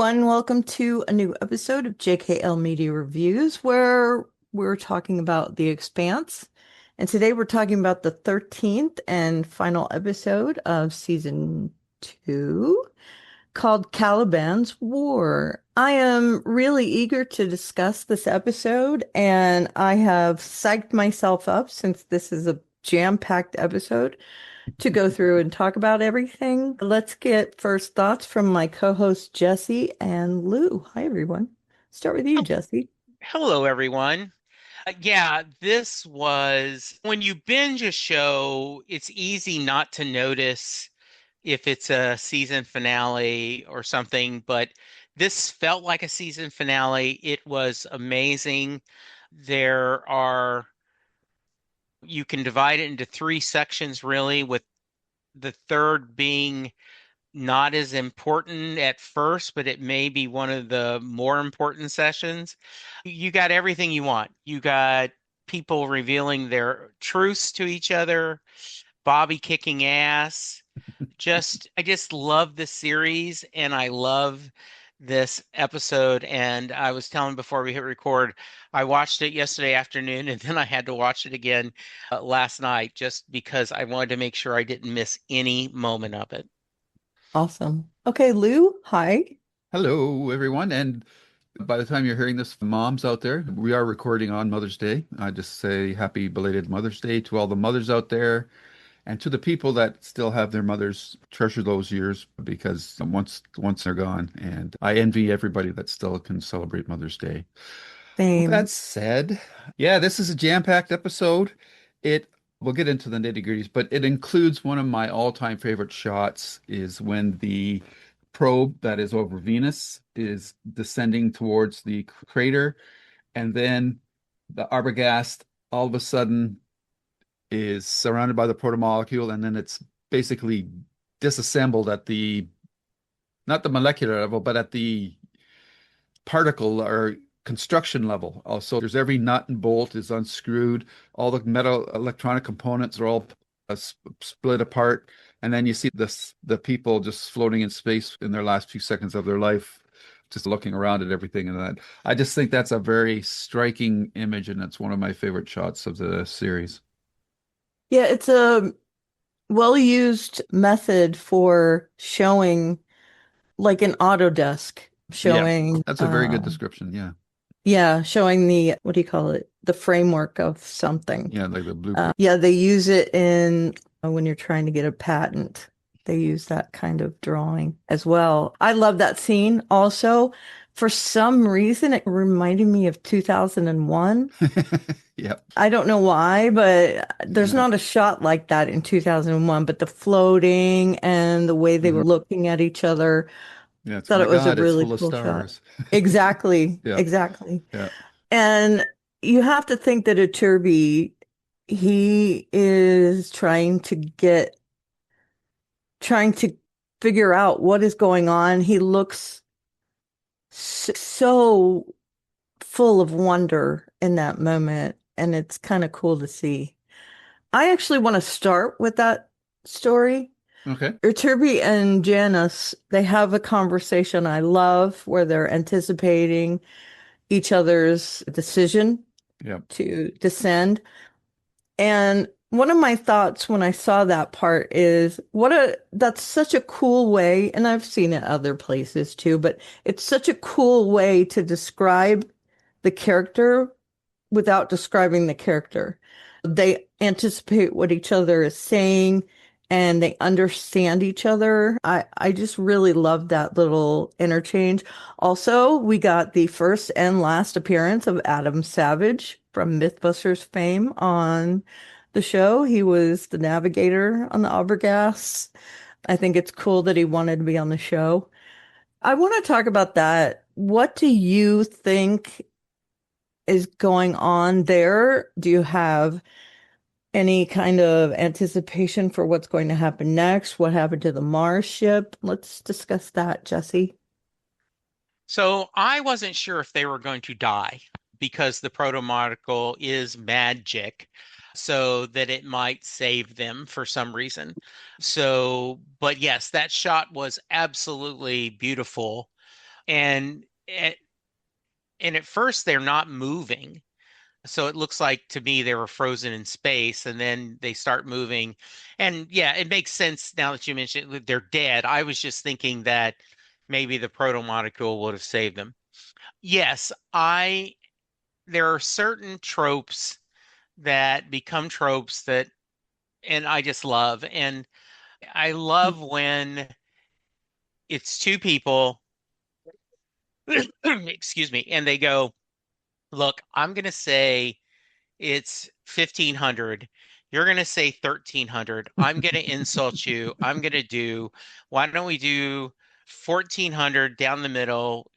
everyone. Welcome to a new episode of JKL Media Reviews, where we're talking about The Expanse. And today we're talking about the 13th and final episode of season 2 called Caliban's War. I am really eager to discuss this episode, and I have psyched myself up since this is a jam-packed episode to go through and talk about everything. Let's get first thoughts from my co-hosts Jesse and Lou. Hi, everyone. Start with you, Oh, Jesse. hello, everyone. Yeah, this was when you binge a show, it's easy not to notice if it's a season finale or something, but this felt like a season finale. It was amazing. There are, you can divide it into three sections, really, with the third being not as important at first, but it may be one of the more important sessions. You got everything you want. You got people revealing their truths to each other, Bobby kicking ass. I just love the series and I love this episode. And I was telling before we hit record, I watched it yesterday afternoon and then I had to watch it again last night just because I wanted to make sure I didn't miss any moment of it. Awesome. Okay, Lou, hi. Hello, everyone. And by the time you're hearing this, moms out there, we are recording on Mother's Day. I just say happy belated Mother's Day to all the mothers out there and to the people that still have their mothers. Treasure those years because once they're gone. And I envy everybody that still can celebrate Mother's Day. With that Same. said, yeah, this is a jam-packed episode. It We'll get into the nitty-gritties, but it includes one of my all-time favorite shots is when the probe that is over Venus is descending towards the crater, and then the Arbogast all of a sudden is surrounded by the protomolecule, and then it's basically disassembled at the not the molecular level, but at the particle or construction level. Also, there's every nut and bolt is unscrewed. All the metal electronic components are all split apart. And then you see the people just floating in space in their last few seconds of their life, just looking around at everything. And that I just think that's a very striking image, and it's one of my favorite shots of the series. Yeah, it's a well-used method for showing like an Autodesk, Yeah, showing that's a very good description. Yeah. yeah, showing the what do you call it? The framework of something. Yeah, like the blueprint. Yeah, they use it in when you're trying to get a patent. They use that kind of drawing as well. I love that scene also. For some reason, it reminded me of 2001. Yep. I don't know why, but there's Yeah. not a shot like that in 2001. But the floating and the way they were Mhm. looking at each other, Yeah, it's thought my it was a God, it's really full of cool shot. stars. Exactly, Yeah. exactly. Yeah. And you have to think that Iturbi, he is trying to figure out what is going on. He looks so full of wonder in that moment, and it's kind of cool to see. I actually want to start with that story. Okay. Iturbi and Janice, they have a conversation I love where they're anticipating each other's decision Yeah. to descend. And one of my thoughts when I saw that part is that's such a cool way, and I've seen it other places too, but it's such a cool way to describe the character without describing the character. They anticipate what each other is saying and they understand each other. I just really love that little interchange. Also, we got the first and last appearance of Adam Savage from Mythbusters fame on the show. He was the navigator on the Arbogast. I think it's cool that he wanted to be on the show. I want to talk about that. What do you think is going on there? Do you have any kind of anticipation for what's going to happen next? What happened to the Mars ship? Let's discuss that, Jesse. So I wasn't sure if they were going to die because the proto-molecule is magic, so that it might save them for some reason. So, but yes, that shot was absolutely beautiful. and and at first they're not moving. So it looks like to me they were frozen in space and then they start moving. And yeah, it makes sense now that you mentioned that they're dead. I was just thinking that maybe the proto-molecule would have saved them. Yes, I there are certain tropes that become tropes that and I just love. And I love when it's two people, excuse me, and they go, "Look, I'm going to say it's 1500. You're going to say 1300. I'm going to insult you. I'm going to do, why don't we do 1400 down the middle?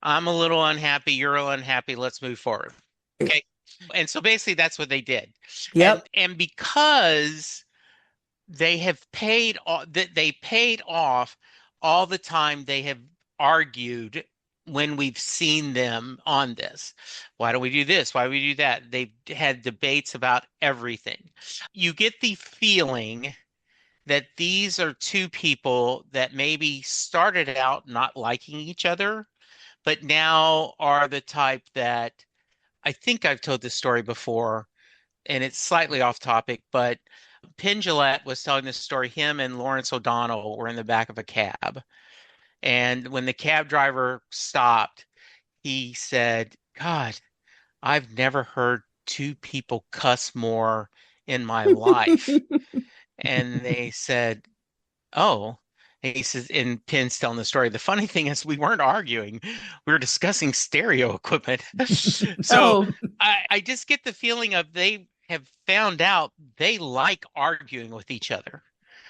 I'm a little unhappy. You're a little unhappy. Let's move forward." Okay. And so basically that's what they did. Yep. And because they have paid that they paid off all the time they have argued when we've seen them on this. Why do we do this? Why do we do that? They've had debates about everything. You get the feeling that these are two people that maybe started out not liking each other, but now are the type that I think I've told this story before, and it's slightly off topic, but Penn was telling this story. Him and Lawrence O'Donnell were in the back of a cab. And when the cab driver stopped, he said, God, I've never heard two people cuss more in my life. And they said, oh. And he says, and Penn's telling the story. The funny thing is, we weren't arguing. We were discussing stereo equipment. So Oh, I just get the feeling of they have found out they like arguing with each other.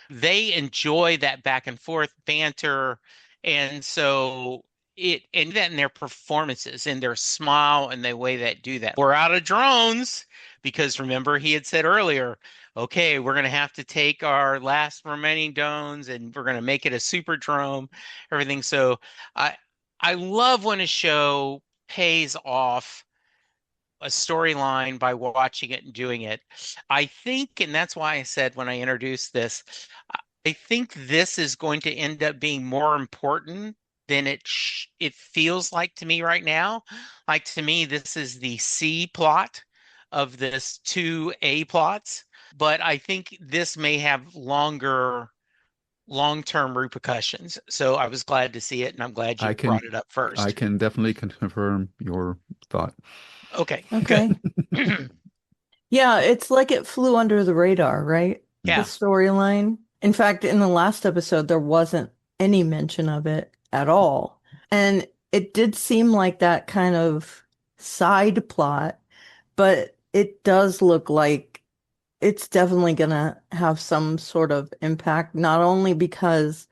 They enjoy that back and forth banter. And so and that in their performances, in their smile and the way that do that. We're out of drones because remember he had said earlier, okay, we're going to have to take our last remaining drones and we're going to make it a super drone, everything. So I I love when a show pays off a storyline by watching it and doing it. I think, and that's why I said when I introduced this, I think this is going to end up being more important than it feels like to me right now. Like to me, this is the C plot of this two A plots, but I think this may have long-term repercussions. So I was glad to see it, and I'm glad I you can brought it up I first. can definitely confirm your thought. Okay, good. okay. Yeah, it's like it flew under the radar, right? The Yeah, storyline. In fact, in the last episode, there wasn't any mention of it at all. And it did seem like that kind of side plot, but it does look like it's definitely gonna have some sort of impact, not only because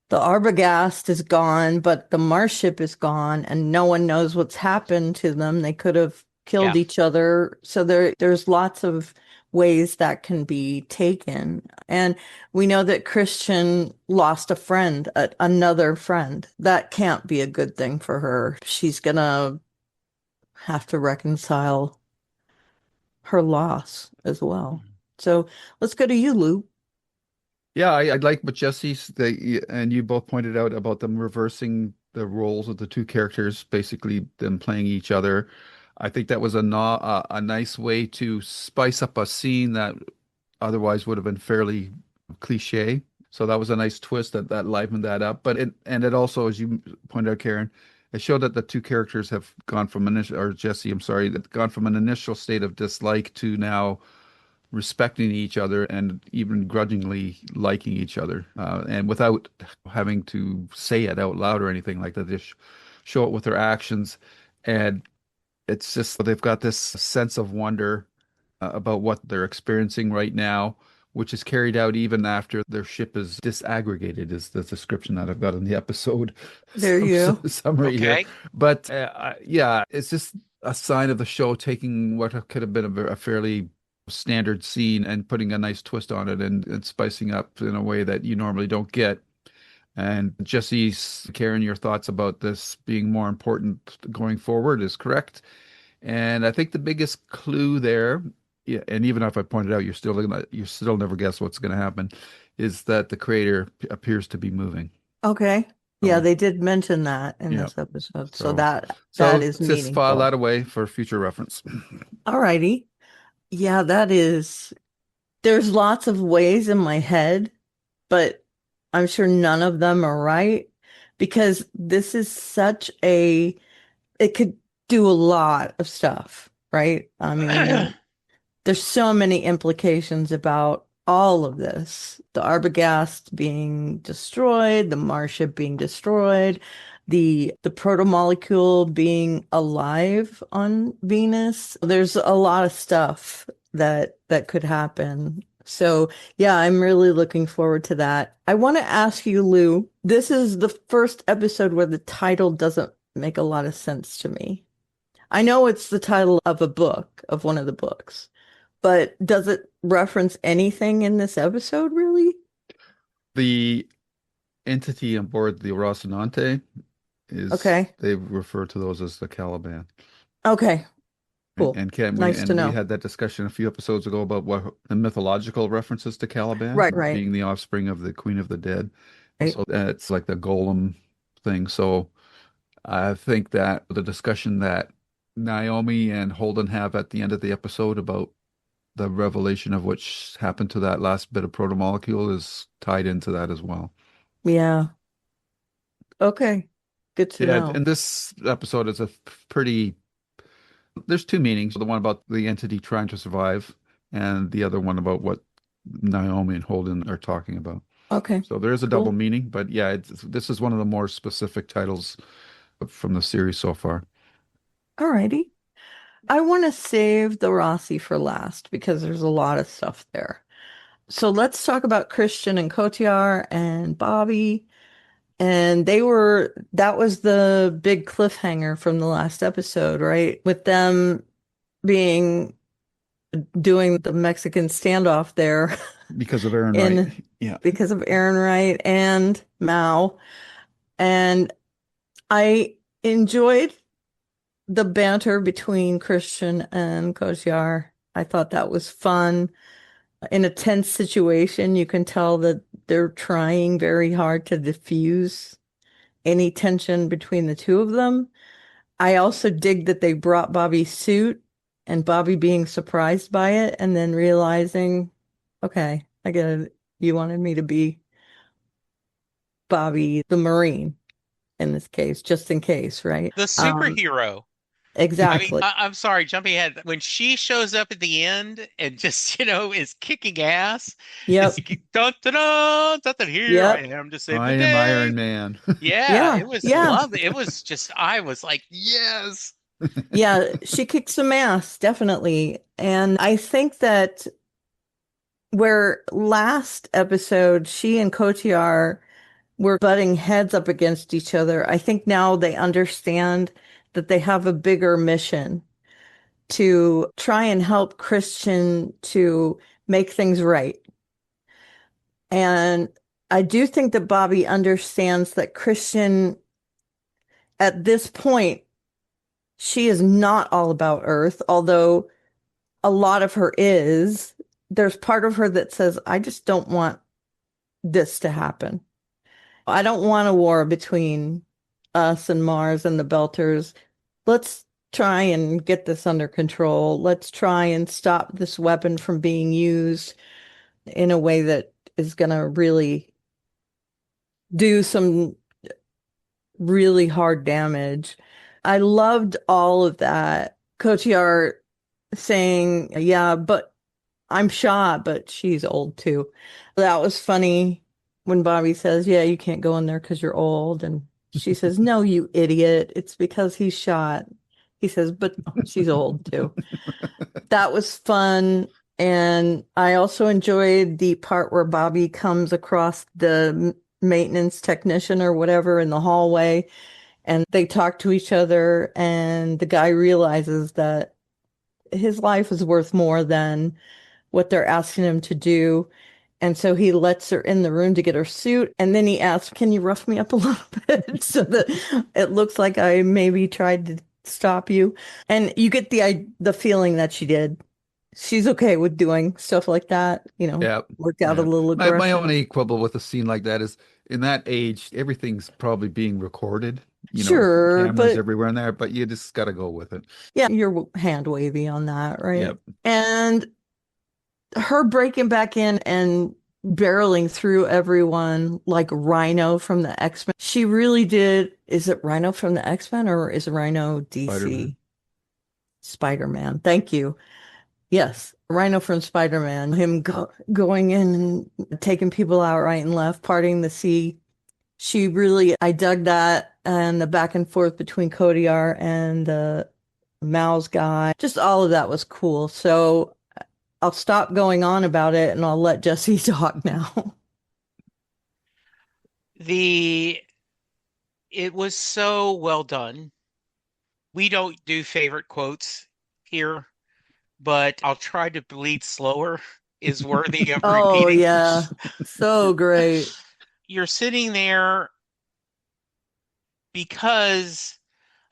the Arbogast is gone, but the Mars ship is gone, and no one knows what's happened to them. They could have killed yeah. each other. So there's lots of ways that can be taken. And we know that Christian lost a friend, another friend. That can't be a good thing for her. She's gonna have to reconcile her loss as well. So let's go to you, Lou. Yeah, I like what Jesse's and you both pointed out about them reversing the roles of the two characters, basically them playing each other. I think that was a nice way to spice up a scene that otherwise would have been fairly cliche. So that was a nice twist that livened that up. But it also, as you pointed out, Karen, it showed that the two characters have gone from initial, or Jesse, I'm sorry, that gone from an initial state of dislike to now respecting each other and even grudgingly liking each other, and without having to say it out loud or anything like that. They show it with their actions, and it's just they've got this sense of wonder about what they're experiencing right now, which is carried out even after their ship is disaggregated, is the description that I've got in the episode There you summary here. Okay. But yeah, it's just a sign of the show taking what could have been a fairly standard scene and putting a nice twist on it and spicing up in a way that you normally don't get. And Jesse's, Karen, your thoughts about this being more important going forward is correct. And I think the biggest clue there, yeah, and even if I pointed out, you still never guess what's going to happen, is that the creator appears to be moving. Okay. Yeah, So they did mention that in yeah. this episode. So So that so is just file meaningful. that away for future reference. Alrighty. Yeah, that is there's lots of ways in my head, but I'm sure none of them are right because this is such a it could do a lot of stuff, right? I mean, there's so many implications about all of this. The Arbogast being destroyed, the Martia being destroyed, the protomolecule being alive on Venus. There's a lot of stuff that could happen. So, yeah, I'm really looking forward to that. I want to ask you, Lou, this is the first episode where the title doesn't make a lot of sense to me. I know it's the title of a book, of one of the books, but does it reference anything in this episode, really? The entity on board the Rocinante is Okay. they refer to those as the Caliban. Okay. And Cool. can we Nice to and we know. had that discussion a few episodes ago about what the mythological references to Caliban Right, right, being the offspring of the Queen of the Dead. right. So it's like the golem thing. So I think that the discussion that Naomi and Holden have at the end of the episode about the revelation of which happened to that last bit of protomolecule is tied into that as well. Yeah. Okay. Good to Yeah, know. and this episode is a pretty, there's two meanings. The one about the entity trying to survive, and the other one about what Naomi and Holden are talking about. Okay. So there is a double Cool. meaning, but yeah, this is one of the more specific titles from the series so far. Alrighty. I want to save the Rossi for last because there's a lot of stuff there. So let's talk about Christian and Kotiar and Bobby. And that was the big cliffhanger from the last episode, right? With them being doing the Mexican standoff there Because of Aaron Wright. in Yeah. because of Aaron Wright and Mao. And I enjoyed the banter between Christian and Koziar. I thought that was fun. In a tense situation, you can tell that they're trying very hard to diffuse any tension between the two of them. I also dig that they brought Bobby's suit and Bobby being surprised by it and then realizing, okay, I get it. You wanted me to be Bobby the Marine in this case, just in case, right? The superhero. I mean, Exactly. I'm sorry, jumping ahead. When she shows up at the end and just, is kicking ass, it's Yep. like, dun, dun, dun, dun, dun, here I Yep. am to save I the am day. Iron Man. Yeah, Yeah. it was Yeah. lovely. It was just, I was like, yes. Yeah. She kicked some ass, definitely. And I think that where last episode she and Kotiar were butting heads up against each other, I think now they understand that they have a bigger mission to try and help Christian to make things right. And I do think that Bobby understands that Christian, at this point, she is not all about Earth, although a lot of her is. There's part of her that says, I just don't want this to happen. I don't want a war between us and Mars and the Belters. Let's try and get this under control. Let's try and stop this weapon from being used in a way that is going to really do some really hard damage. I loved all of that. Kotiar saying, yeah, but I'm shot, but she's old too. That was funny when Bobby says, yeah, you can't go in there because you're old. And she says, no, you idiot. It's because he's shot. He says, but she's old too. That was fun. And I also enjoyed the part where Bobby comes across the maintenance technician or whatever in the hallway and they talk to each other. And the guy realizes that his life is worth more than what they're asking him to do. And so he lets her in the room to get her suit. And then he asks, can you rough me up a little bit so that it looks like I maybe tried to stop you? And you get the feeling that she did. she's okay with doing stuff like that, Yeah, work out a yeah. little My aggression. only quibble with a scene like that is in that age, everything's probably being recorded. Sure, Cameras but everywhere in there, but you just got to go with it. yeah, you're hand wavy on that, right? Yep. And her breaking back in and barreling through everyone like Rhino from the X-Men. She really did. Is it Rhino from the X-Men or is it Rhino Spider-Man. DC? Spider-Man. Thank you. Yes, Rhino from Spider-Man. Him going in and taking people out right and left, parting the sea. I dug that and the back and forth between Kodiar and the Mouse guy. Just all of that was cool. So I'll stop going on about it and I'll let Jesse talk now. The it was so well done. We don't do favorite quotes here, but I'll try to bleed slower is worthy of Oh, repeating. yeah. So great. You're sitting there because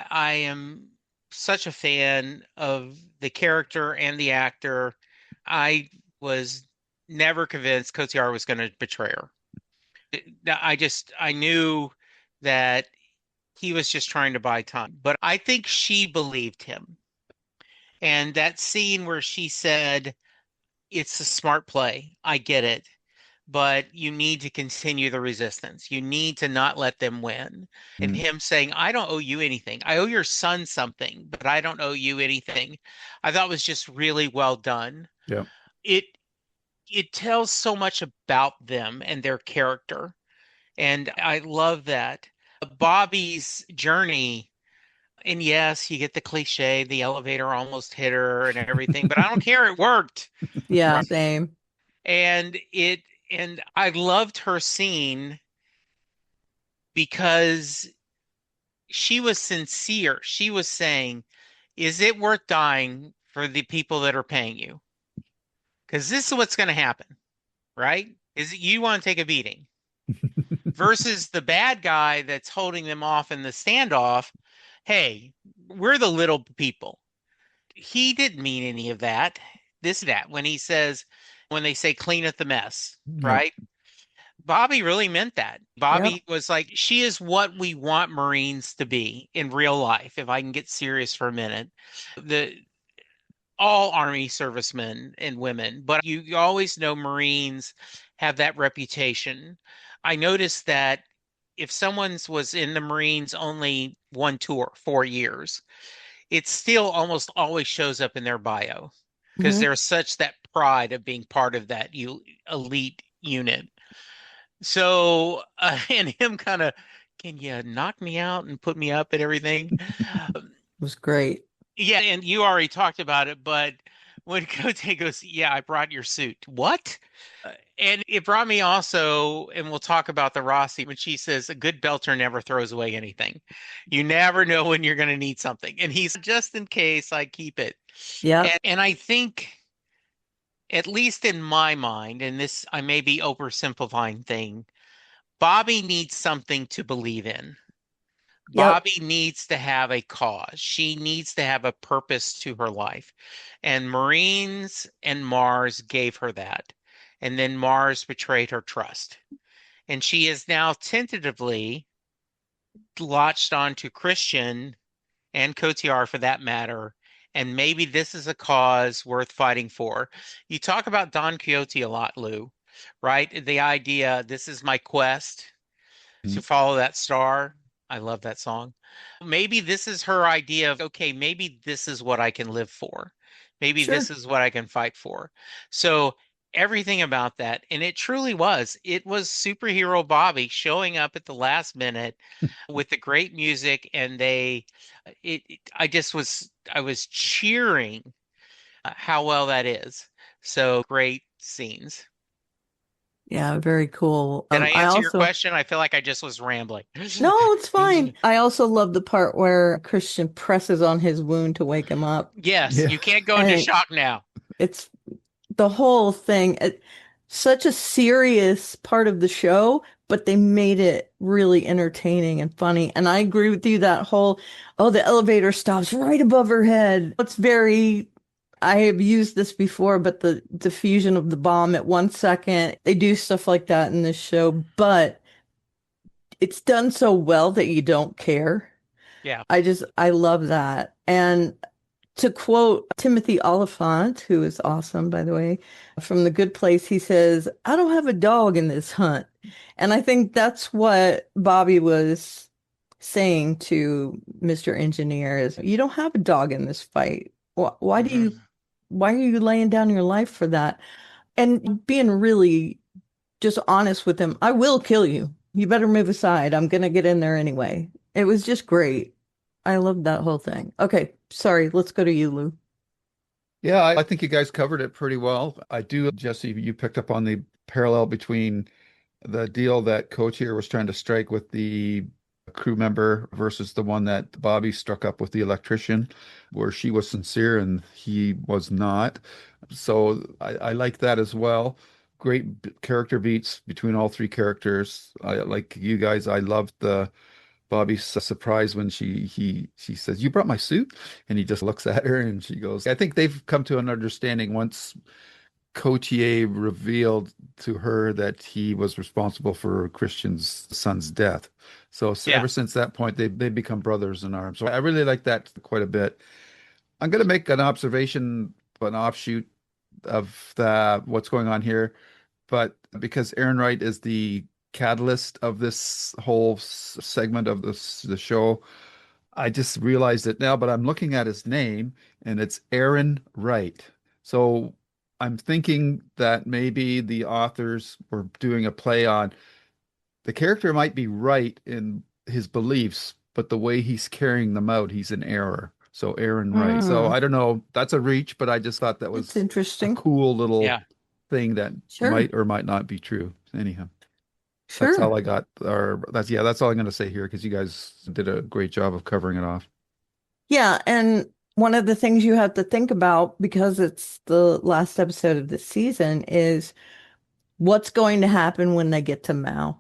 I am such a fan of the character and the actor. I was never convinced Cotillard was going to betray her. I knew that he was just trying to buy time, but I think she believed him. And that scene where she said, "It's a smart play. I get it, but you need to continue the resistance. You need to not let them win." And Mm, him saying, "I don't owe you anything. I owe your son something, but I don't owe you anything." I thought was just really well done. yeah. It it tells so much about them and their character, and I love that. Bobby's journey, and yes, you get the cliche, the elevator almost hit her and everything, but I don't care. It worked. Yeah, Right. same. And I loved her scene because she was sincere. She was saying, "Is it worth dying for the people that are paying you? Because this is what's going to happen, right? Is it you want to take a beating versus the bad guy that's holding them off in the standoff? Hey, we're the little people." He didn't mean any of that. That when they say clean up the mess, Yep. right? Bobby really meant that. Yep. Bobby was like, she is what we want Marines to be in real life. If I can get serious for a minute, the all Army servicemen and women, but you always know Marines have that reputation. I noticed that if someone's was in the Marines only one tour, 4 years, it still almost always shows up in their bio because Hmm. there's such that pride of being part of that elite unit. So, and him kind of, can you knock me out and put me up and everything? It was great. Yeah, and you already talked about it, but when Cote goes, "Yeah, I brought your suit." What? And it brought me also, and we'll talk about the Roci when she says, "A good belter never throws away anything. You never know when you're going to need something." And he's just in case I keep it. Yep. And I think, at least in my mind, and this I may be oversimplifying thing, Bobby needs something to believe in. Yep. Bobby needs to have a cause. She needs to have a purpose to her life. And Marines and Mars gave her that. And then Mars betrayed her trust. And she is now tentatively latched onto Christian and Cotillard for that matter. And maybe this is a cause worth fighting for. You talk about Don Quixote a lot, Lou, right? The idea, this is my quest to Mm, follow that star. I love that song. Maybe this is her idea of, okay, maybe this is what I can live for. Maybe this Sure. is what I can fight for. So everything about that, and it truly was, it was superhero Bobby showing up at the last minute with the great music, and I just I was cheering how well that is. So great scenes. Yeah, very cool. Did I I answer your also question? I feel like I just was rambling. No, it's fine. I also love the part where Christian presses on his wound to wake him up. Yes, yeah. you can't go into And shock now. it's the whole thing. Such a serious part of the show, but they made it really entertaining and funny. And I agree with you that whole, oh, the elevator stops right above her head. It's very I have used this before, but the diffusion of the bomb at 1 second, they do stuff like that in this show, but it's done so well that you don't care. Yeah. I love that. And to quote Timothy Oliphant, who is awesome, by the way, from The Good Place, he says, I don't have a dog in this hunt. And I think that's what Bobby was saying to Mr. Engineer is, you don't have a dog in this fight. Hmm. Why are you laying down your life for that? And being really just honest with him, I will kill you. You better move aside. I'm gonna get in there anyway. It was just great. I loved that whole thing. Okay, sorry, let's go to you, Lou. Yeah, I think you guys covered it pretty well. I do, Jesse, you picked up on the parallel between the deal that Coach here was trying to strike with the crew member versus the one that Bobby struck up with the electrician, where she was sincere and he was not. So I like that as well. Great character beats between all three characters. I like you guys. I loved the Bobby's surprise when she says, "You brought my suit," and he just looks at her and she goes, "I think they've come to an understanding once Cotier revealed to her that he was responsible for Christian's son's death. So Yeah. ever since that point, they become brothers in arms. So I really like that quite a bit. I'm going to make an observation, an offshoot of the what's going on here, but because Aaron Wright is the catalyst of this whole segment of the show, I just realized it now, but I'm looking at his name and it's Aaron Wright. So I'm thinking that maybe the authors were doing a play on the character might be right in his beliefs, but the way he's carrying them out, he's in error. So Aaron Wright. So Mm, I don't know. That's a reach, but I just thought that it's was a interesting. cool little Yeah. thing that Sure, might or might not be true. Anyhow, that's all sure. I got. Or that's all I'm going to say here because you guys did a great job of covering it off. Yeah, and one of the things you have to think about because it's the last episode of the season is what's going to happen when they get to Mao.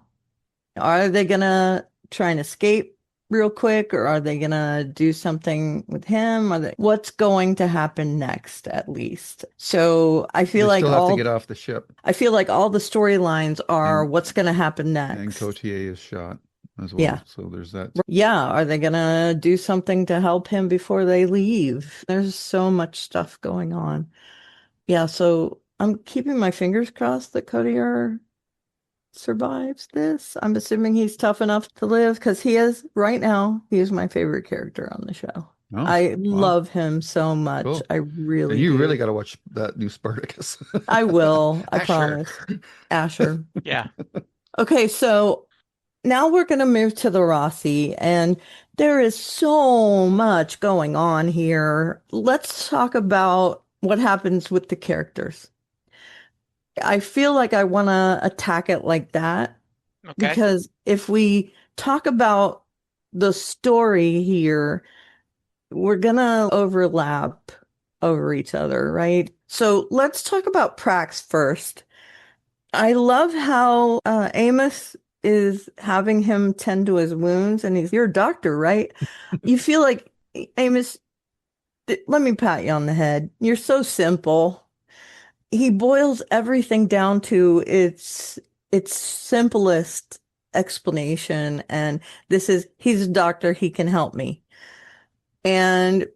Are they gonna try and escape real quick, or are they gonna do something with him? What's going to happen next, at least? So They still have to get off the ship, I feel like all the storylines are and what's gonna happen next. Cotier is shot as Yeah. well. So there's that. Yeah, are they gonna do something to help him before they leave? There's so much stuff going on. Yeah, so I'm keeping my fingers crossed that Kodiak survives this. I'm assuming he's tough enough to live because right now, he is my favorite character on the show. Oh, I wow, love him so much. cool. I And really you really do. got to watch that new Spartacus. I will, I Sure. promise. Asher. Yeah. Okay, so now we're going to move to the Rossi, and there is so much going on here. Let's talk about what happens with the characters. I feel like I want to attack it like that Okay. because if we talk about the story here, we're gonna overlap over each other, right? So let's talk about Prax first. I love how Amos is having him tend to his wounds, and you're a doctor, right? You feel like, Amos, let me pat you on the head. You're so simple. He boils everything down to its simplest explanation, and he's a doctor, he can help me. And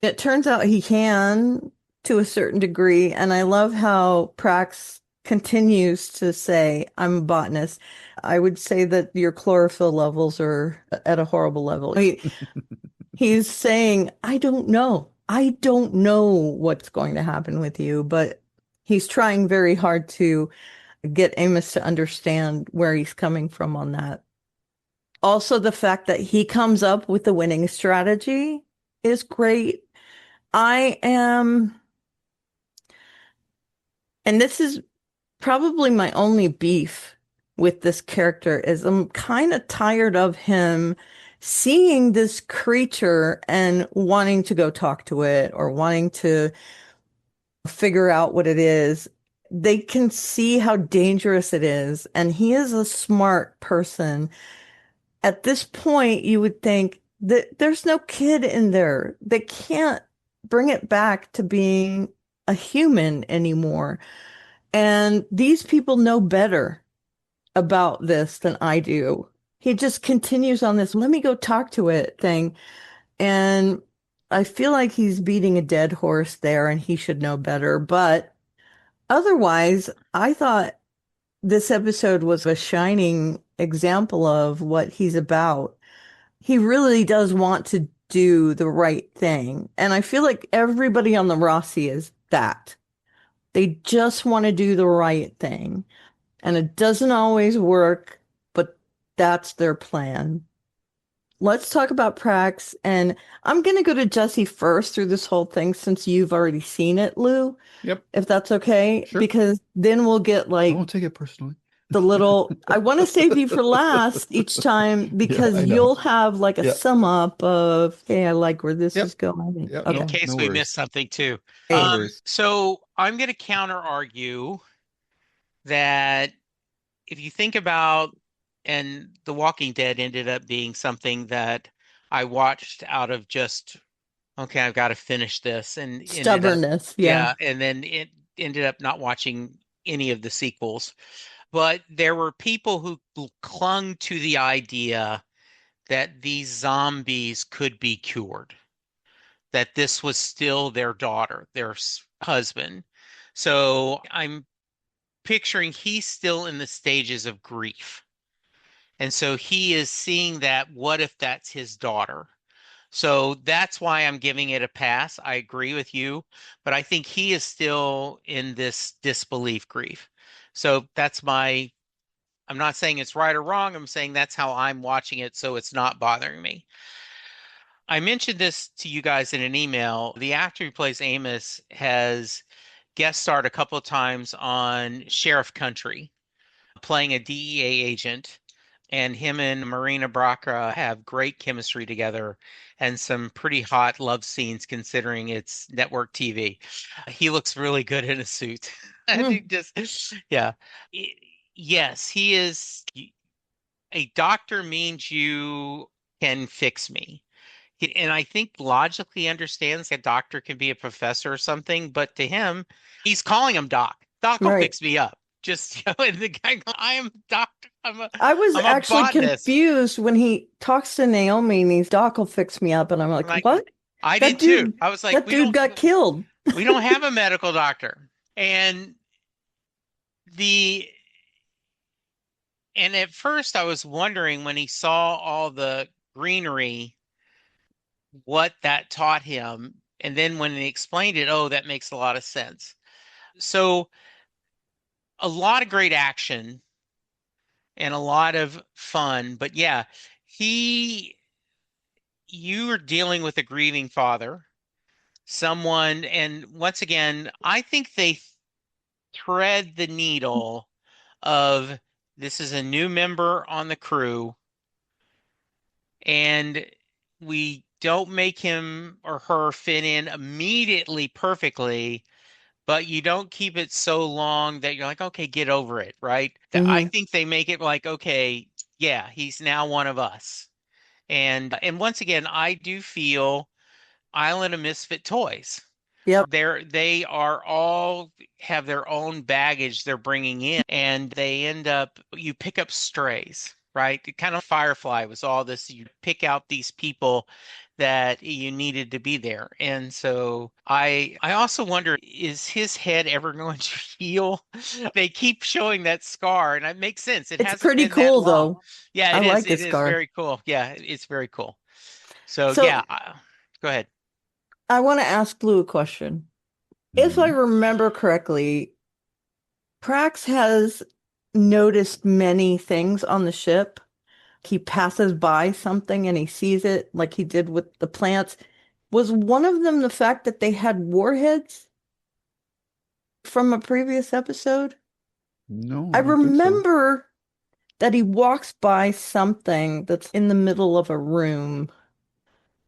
it turns out he can to a certain degree, and I love how Prax continues to say, I'm a botanist. I would say that your chlorophyll levels are at a horrible level. He's saying, I don't know. I don't know what's going to happen with you, but he's trying very hard to get Amos to understand where he's coming from on that. Also, the fact that he comes up with the winning strategy is great. I am, and this is probably my only beef with this character, is I'm kind of tired of him seeing this creature and wanting to go talk to it or wanting to figure out what it is. They can see how dangerous it is, and he is a smart person. At this point, you would think that there's no kid in there. They can't bring it back to being a human anymore. And these people know better about this than I do. He just continues on this, let me go talk to it thing. And I feel like he's beating a dead horse there and he should know better. But otherwise, I thought this episode was a shining example of what he's about. He really does want to do the right thing. And I feel like everybody on the Roci is that. They just want to do the right thing. And it doesn't always work, but that's their plan. Let's talk about Prax. And I'm going to go to Jesse first through this whole thing since you've already seen it, Lou, Yep. if that's okay, Sure. because then we'll get I like won't take it personally. the little, I want to save you for last each time Yeah, because I know. you'll have like a Yeah. sum up of, hey, I like where this is Yep. going. Yep. In Okay. No, case no we missed worries. something too. No Hey, worries. So I'm going to counter argue that if you think about, and The Walking Dead ended up being something that I watched out of just, okay, I've got to finish this, and ended up, stubbornness. Yeah. yeah, and then it ended up not watching any of the sequels. But there were people who clung to the idea that these zombies could be cured, that this was still their daughter, their husband. So I'm picturing he's still in the stages of grief. And so he is seeing that, what if that's his daughter? So that's why I'm giving it a pass. I agree with you, but I think he is still in this disbelief grief. So that's my, I'm not saying it's right or wrong. I'm saying that's how I'm watching it. So it's not bothering me. I mentioned this to you guys in an email. The actor who plays Amos has guest starred a couple of times on Sheriff Country, playing a DEA agent. And him and Marina Braca have great chemistry together and some pretty hot love scenes considering it's network TV. He looks really good in a suit. I Mm, think just, yeah. Yes, he is. A doctor means you can fix me. And I think logically understands that doctor can be a professor or something, but to him, he's calling him doc. Doc will right. fix me up. Just, and the guy, I am doctor. I was I'm a actually botanist. confused when he talks to Naomi and he's Doc will fix me up. And I'm I'm like, like, what? I That did too. dude, I was like, that dude got killed. we don't have a medical doctor. And the, and at first I was wondering when he saw all the greenery, what that taught him. And then when he explained it, oh, that makes a lot of sense. So a lot of great action and a lot of fun. But yeah, he, you are dealing with a grieving father, someone, and once again, I think they thread the needle of this is a new member on the crew, and we don't make him or her fit in immediately perfectly, but you don't keep it so long that you're like, okay, get over it, right? I Hmm. think they make it like, okay, yeah, he's now one of us. And once again, I do feel Island of Misfit Toys. Yep. They are all have their own baggage they're bringing in, and they end up, you pick up strays, right? Kind of Firefly was all this, you pick out these people that you needed to be there. And so I also wonder, is his head ever going to heal? They keep showing that scar, and it makes sense. It It's hasn't pretty been that cool long. though. Yeah, I it is. like It this is car. very cool. Yeah, it's very cool. So So yeah, go ahead. I want to ask Blue a question. If I Mhm. remember correctly, Prax has noticed many things on the ship. He passes by something and he sees it like he did with the plants. Was one of them the fact that they had warheads from a previous episode? No, I I don't think so. remember that he walks by something that's in the middle of a room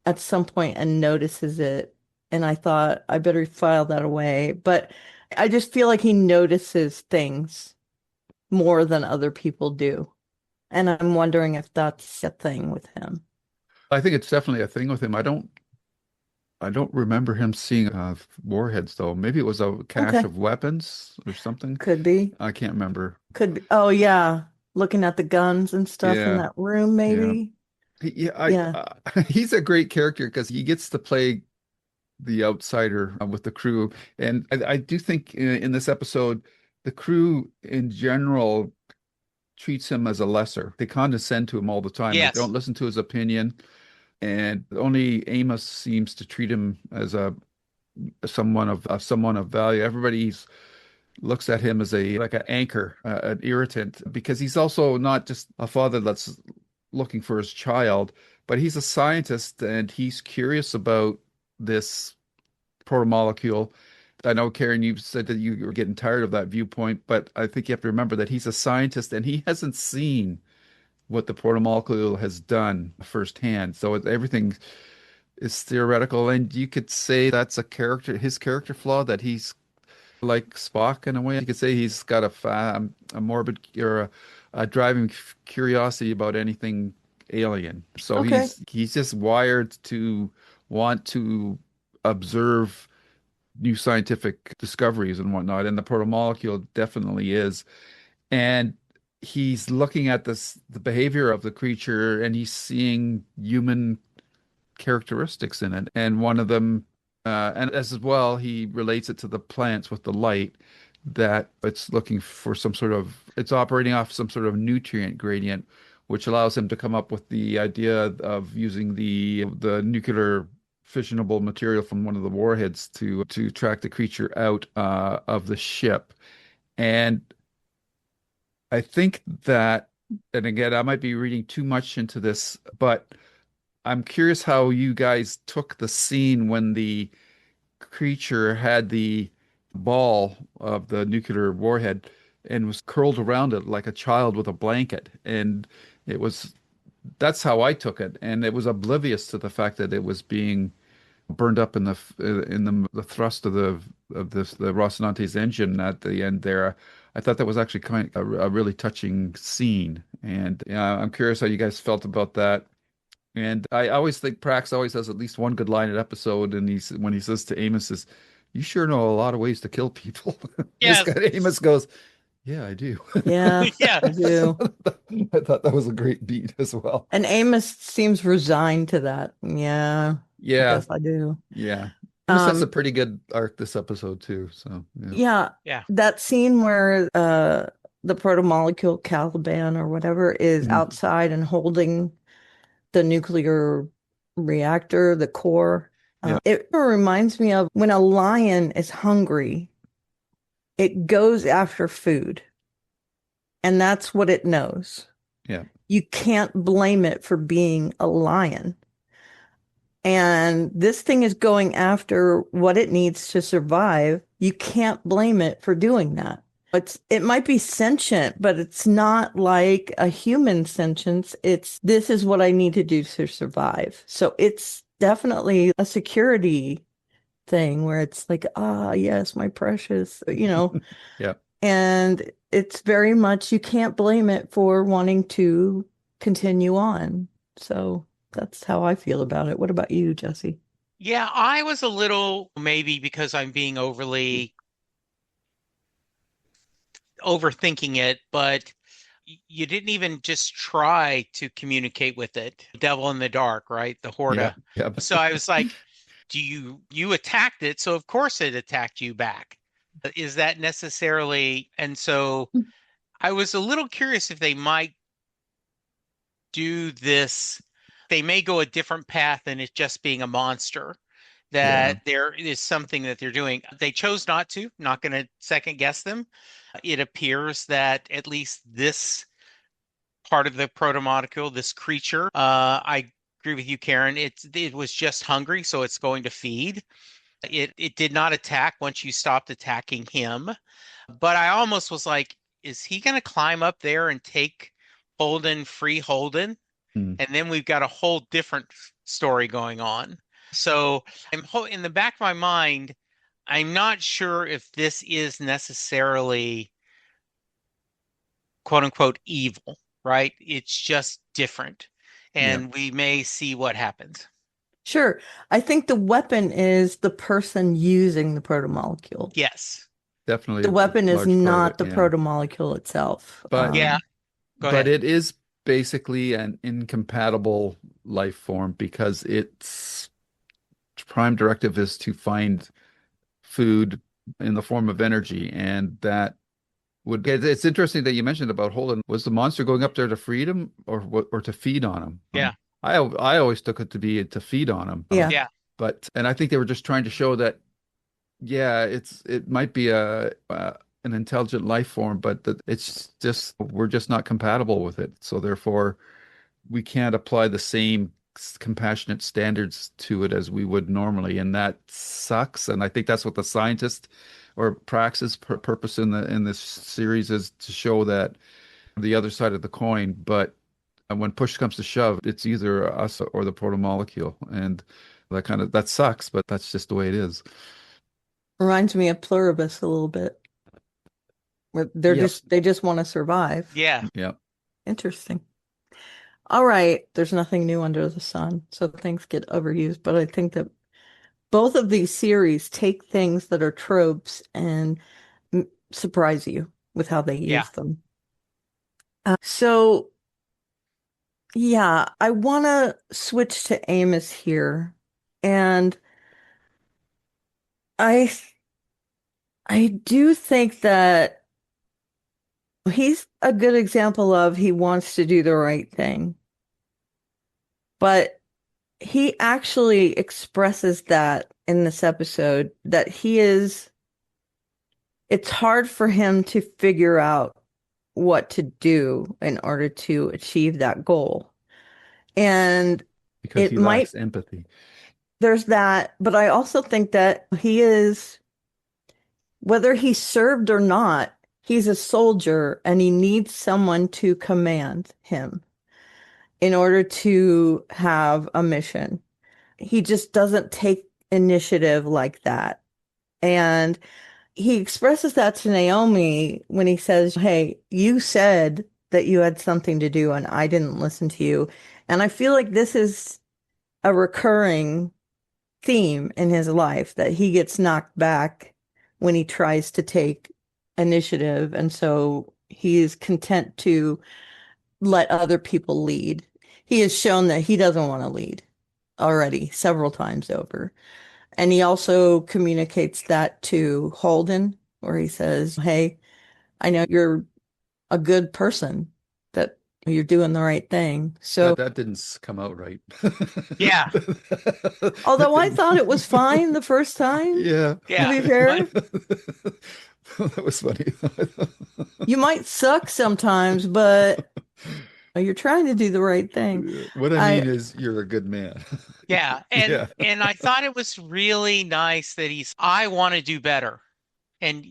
at some point and notices it. And I thought I better file that away. But I just feel like he notices things more than other people do. And I'm wondering if that's a thing with him. I think it's definitely a thing with him. I don't. I don't remember him seeing warheads though. Maybe it was a cache Okay. of weapons or something. Could be. I can't remember. Could be. Oh, yeah. Looking at the guns and stuff in Yeah, that room, yeah. maybe. Yeah, Yeah. he's a great character because he gets to play the outsider with the crew. And I do think in this episode, the crew in general treats him as a lesser. They condescend to him all the time. They Yes. don't listen to his opinion. And only Amos seems to treat him as a someone of value. Everybody looks at him as a like an anchor, an irritant, because he's also not just a father that's looking for his child, but he's a scientist and he's curious about this protomolecule. I know, Karen, you said that you were getting tired of that viewpoint, but I think you have to remember that he's a scientist and he hasn't seen what the protomolecule has done firsthand. So everything is theoretical, and you could say that's his character flaw, that he's like Spock in a way. You could say he's got a morbid or a driving curiosity about anything alien. So Okay. he's just wired to want to observe new scientific discoveries and whatnot, and the protomolecule definitely is. And he's looking at the behavior of the creature, and he's seeing human characteristics in it. And one of them, and as well, he relates it to the plants with the light, that it's looking for it's operating off some sort of nutrient gradient, which allows him to come up with the idea of using the nuclear fissionable material from one of the warheads to track the creature out of the ship. And I think that, and again, I might be reading too much into this, but I'm curious how you guys took the scene when the creature had the ball of the nuclear warhead and was curled around it like a child with a blanket. And it was, that's how I took it. And it was oblivious to the fact that it was being burned up in the thrust of the Rocinante's engine at the end there. I thought that was actually kind of a really touching scene. And I'm curious how you guys felt about that. And I always think Prax always has at least one good line an episode, and when he says to Amos is, "You sure know a lot of ways to kill people." This guy Yes. Amos goes, "Yeah, I do." Yeah, Yeah. I do. I thought that was a great beat as well. And Amos seems resigned to that. Yeah, I Yeah, guess I do. yeah. Amos has a Um, pretty good arc this episode too. So yeah, yeah, Yeah. that scene where the protomolecule Caliban or whatever is mhm, outside and holding the nuclear reactor, the core. yeah, It reminds me of when a lion is hungry, it goes after food, and that's what it knows. yeah, You can't blame it for being a lion. And this thing is going after what it needs to survive. You can't blame it for doing that. It might be sentient, but it's not like a human sentience. It's this is what I need to do to survive. So it's definitely a security thing where it's like, ah, yes, my precious, yeah. and it's very much you can't blame it for wanting to continue on. So that's how I feel about it. What about you, Jesse? Yeah, I was a little, maybe because I'm being overthinking it, but you didn't even just try to communicate with it. Devil in the dark, right? The Yeah, Horta. yeah. So I was like, do you attacked it, so of course it attacked you back. Is that necessarily? And so I was a little curious if they might do this. They may go a different path than it just being a monster. Yeah. That there is something that they're doing. They chose not to, not going to second guess them. It appears that at least this part of the protomolecule, this creature, I agree with you, Karen. It was just hungry, so it's going to feed. It did not attack once you stopped attacking him. But I almost was like, is he going to climb up there and take Holden, free Holden? Mm. And then we've got a whole different story going on. So in the back of my mind, I'm not sure if this is necessarily quote unquote evil, right? It's just different. Yeah. And we may see what happens. Sure. I think the weapon is the person using the protomolecule. Yes. Definitely The a weapon is large part of not it, the yeah. protomolecule itself. But Yeah. Go but ahead. it is basically an incompatible life form because its prime directive is to find food in the form of energy, and that would it's interesting that you mentioned about Holden. Was the monster going up there to feed him or to feed on him? Yeah. I always took it to be to feed on him. Yeah. Yeah. But and I think they were just trying to show that yeah, it might be a an intelligent life form, but that it's just we're just not compatible with it. So therefore, we can't apply the same compassionate standards to it as we would normally, and that sucks. And I think that's what the scientist or Praxis purpose in this series is to show that the other side of the coin. But when push comes to shove, it's either us or the protomolecule, and that sucks, but that's just the way it is. Reminds me of Pluribus a little bit. Where Yep. they just want to survive. Yeah. Yep. Interesting. All right. There's nothing new under the sun, so things get overused. But I think that both of these series take things that are tropes and surprise you with how they Yeah. use them. So yeah, I want to switch to Amos here. And I I do think that he's a good example of he wants to do the right thing, but he actually expresses that in this episode that it's hard for him to figure out what to do in order to achieve that goal. And Because it he might, lacks empathy. there's that, but I also think that whether he's served or not, he's a soldier and he needs someone to command him in order to have a mission. He just doesn't take initiative like that. And he expresses that to Naomi when he says, "Hey, you said that you had something to do and I didn't listen to you." And I feel like this is a recurring theme in his life that he gets knocked back when he tries to take initiative. And so he is content to let other people lead. He has shown that he doesn't want to lead already several times over. And he also communicates that to Holden, where he says, "Hey, I know you're a good person, that you're doing the right thing." So, That didn't come out right. Yeah. That although I didn't. thought it was fine the first time, Yeah. to Yeah. be But fair, That was funny. you might suck sometimes, but you're trying to do the right thing. What I mean I, is, you're a good man. yeah. Yeah. And I thought it was really nice that I want to do better. And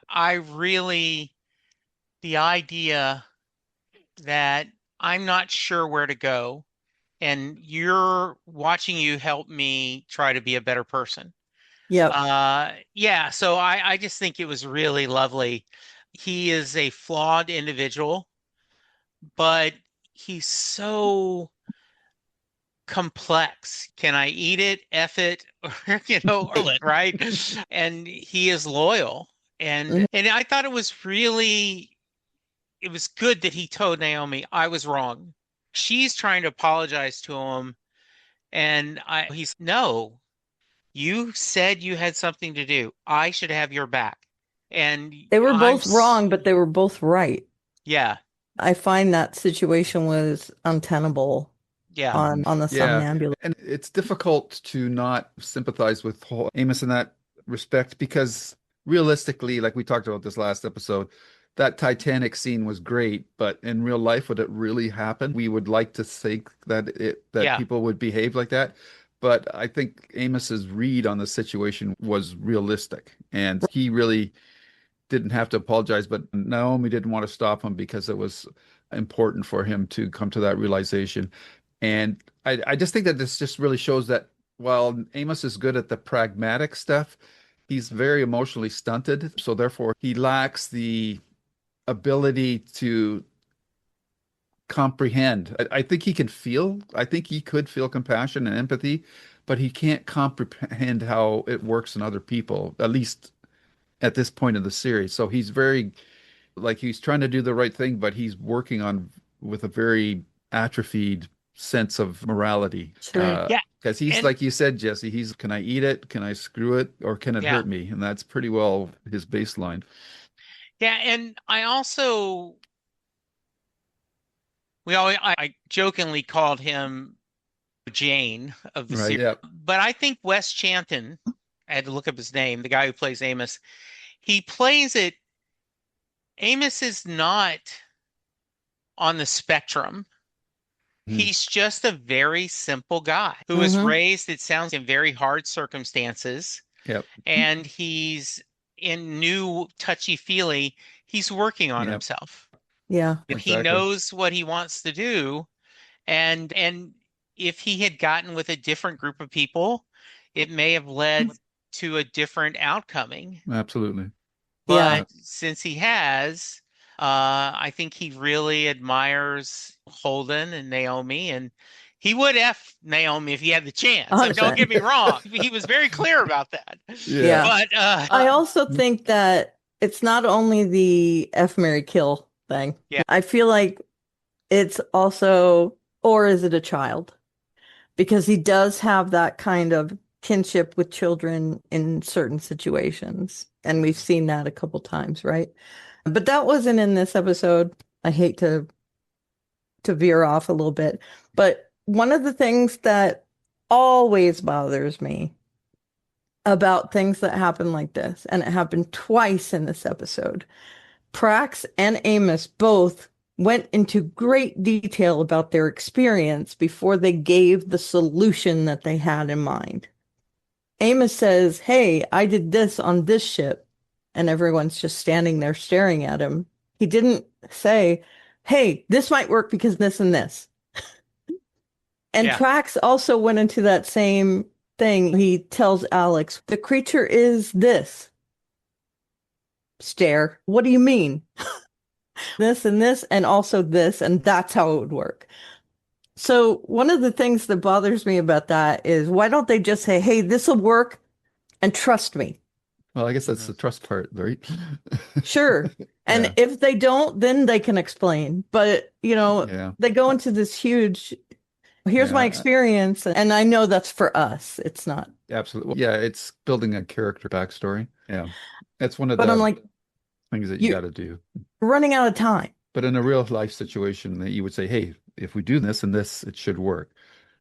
I really, the idea that I'm not sure where to go and you're watching you help me try to be a better person. yep, Yeah, so I just think it was really lovely. He is a flawed individual, but he's so complex. Can I eat it, F it, or or it, right? And he is loyal. mhm. And I thought it was good that he told Naomi, I was wrong. She's trying to apologize to him, and he's no, you said you had something to do. I should have your back. And They were both wrong, but they were both right. yeah, I find that situation was untenable yeah, Mhm. on the Yeah. somnambulist. And it's difficult to not sympathize with Amos in that respect because realistically, like we talked about this last episode, that Titanic scene was great, but in real life, would it really happen? We would like to think that yeah, people would behave like that. But I think Amos's read on the situation was realistic, and he really didn't have to apologize, but Naomi didn't want to stop him because it was important for him to come to that realization. And I just think that this just really shows that while Amos is good at the pragmatic stuff, he's very emotionally stunted. So therefore, he lacks the ability to comprehend. I think he can feel, I think he could feel compassion and empathy, but he can't comprehend how it works in other people, at least at this point in the series. So he's very, like, he's trying to do the right thing, but he's working on with a very atrophied sense of morality. Sure. Yeah. Because he's And like you said, Jesse, he's can I eat it? Can I screw it? Or can it yeah. hurt me? And that's pretty well his baseline. Yeah. And I also, I jokingly called him Jane of the Right. series, Yeah. but I think Wes Chanton, I had to look up his name, the guy who plays Amos, he plays it. Amos is not on the spectrum. Mhm. He's just a very simple guy who was Hmm. raised, it sounds, in very hard circumstances, Yep. and he's in new touchy-feely. He's working on Yep. himself. Yeah. He Exactly. knows what he wants to do, and if he had gotten with a different group of people, it may have led to a different outcoming. Absolutely. Yeah. But Yep. since he has, I think he really admires Holden and Naomi, and he would F Naomi if he had the chance. And don't 100%. get me wrong, he was very clear about that. Yeah. Yeah. But I also think that it's not only the F Mary kill thing. yeah, I feel like it's also, or is it a child? Because he does have that kind of kinship with children in certain situations. And we've seen that a couple times, right? But that wasn't in this episode. I hate to veer off a little bit, but one of the things that always bothers me about things that happen like this, and it happened twice in this episode, Prax and Amos both went into great detail about their experience before they gave the solution that they had in mind. Amos says, "Hey, I did this on this ship," and everyone's just standing there staring at him. He didn't say, "Hey, this might work because this and this." And yeah, Prax also went into that same thing. He tells Alex, "The creature is this." Stare. "What do you mean?" This, and also this, and that's how it would work. So one of the things that bothers me about that is why don't they just say, "Hey, this will work and trust me." Well, I guess that's mhm, the trust part, right? Sure. And Yeah. if they don't, then they can explain. But, Yeah. they go into this huge, here's my Yeah. experience, and I know that's for us. It's not. Absolutely. Yeah, it's building a character backstory. Yeah. That's one of But I'm the like, things that you you're got to do. running out of time. But in a real life situation, that you would say, hey, if we do this and this, it should work.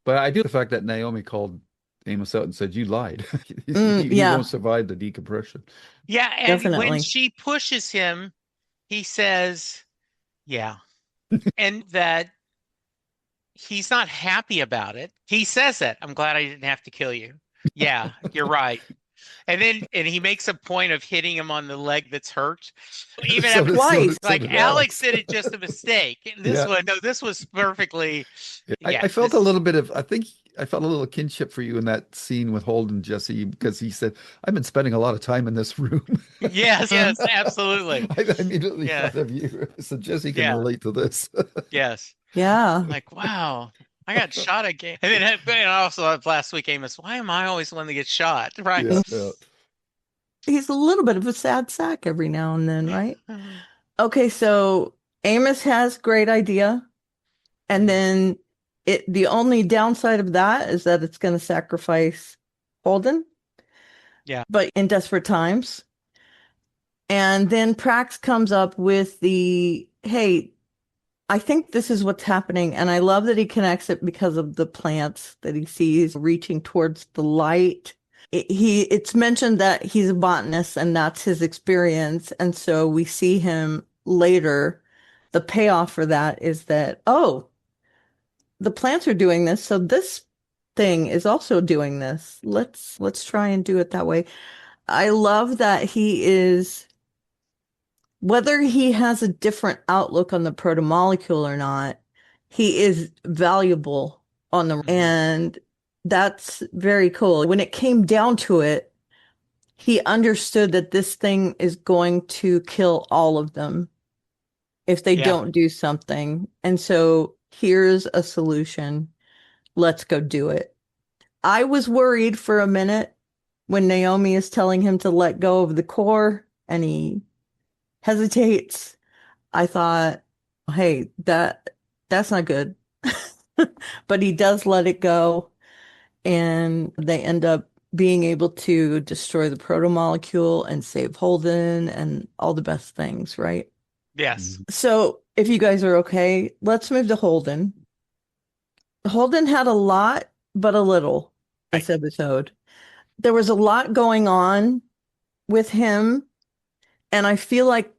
But I do the fact that Naomi called Amos out and said, you lied. He won't Yeah, survive the decompression. yeah. And when definitely. she pushes him, he says, "Yeah," and that he's not happy about it. He says that, "I'm glad I didn't have to kill you." Yeah, you're right. And he makes a point of hitting him on the leg that's hurt. Even So after, did so Twice. did so like, did Alex Alex. did it just a mistake. And this Yeah. one, no, this was perfectly, Yeah. yeah, I felt a this, little bit of, I think I felt a little kinship for you in that scene with Holden, Jesse, because he said, I've been spending a lot of time in this room. yes, Mm, yes, absolutely. I immediately Yeah, thought of you. So Jesse can yeah, relate to this. yes. yeah. Like, wow, I got shot again. And then and also last week, Amos, why am I always the one that gets shot? Right. Yeah, yeah. He's a little bit of a sad sack every now and then, right? Okay, so Amos has great idea, and Mhm. then the only downside of that is that it's going to sacrifice Holden, Yeah, but in desperate times. And then Prax comes up with the, "Hey, I think this is what's happening." And I love that he connects it because of the plants that he sees reaching towards the light. It's mentioned that he's a botanist and that's his experience. And so we see him later. The payoff for that is that, oh, the plants are doing this, so this thing is also doing this. Let's try and do it that way. I love that he is, whether he has a different outlook on the protomolecule or not, he is valuable on the, mhm. and that's very cool. When it came down to it, he understood that this thing is going to kill all of them. if they Yeah. don't do something. And so here's a solution. Let's go do it. I was worried for a minute when Naomi is telling him to let go of the core and he hesitates. I thought, hey, that's not good. But he does let it go, and they end up being able to destroy the protomolecule and save Holden and all the best things, right? Yes. Mhm. So, if you guys are okay, let's move to Holden. Holden had a lot, but a little Right. this episode. There was a lot going on with him, and I feel like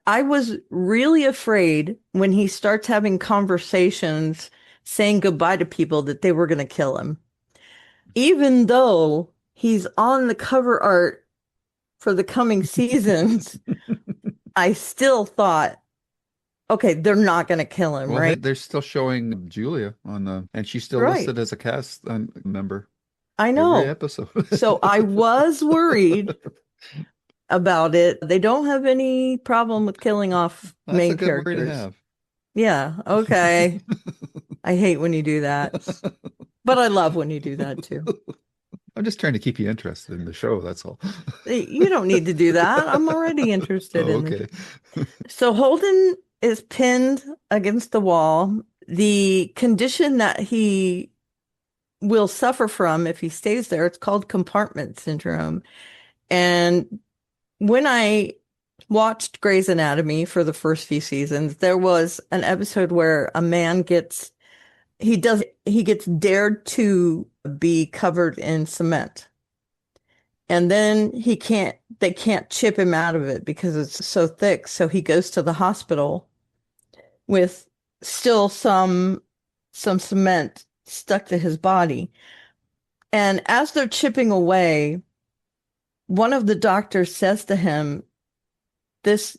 I was really afraid when he starts having conversations saying goodbye to people that they were going to kill him. Even though he's on the cover art for the coming seasons, I still thought, okay, they're not going to kill him, Well, hey, right? they're still showing Julia on the, and she's still Right. listed as a cast member I every know. episode. So I was worried about it. They don't have any problem with killing off That's a main good worry to characters. have. Yeah, okay. I hate when you do that, but I love when you do that too. I'm just trying to keep you interested in the show, that's all. You don't need to do that. I'm already interested Oh, in the show. okay. So Holden is pinned against the wall. The condition that he will suffer from if he stays there, it's called compartment syndrome. And when I watched Grey's Anatomy for the first few seasons, there was an episode where a man he gets dared to be covered in cement. And then they can't chip him out of it because it's so thick. So he goes to the hospital with still some cement stuck to his body. And as they're chipping away, one of the doctors says to him, this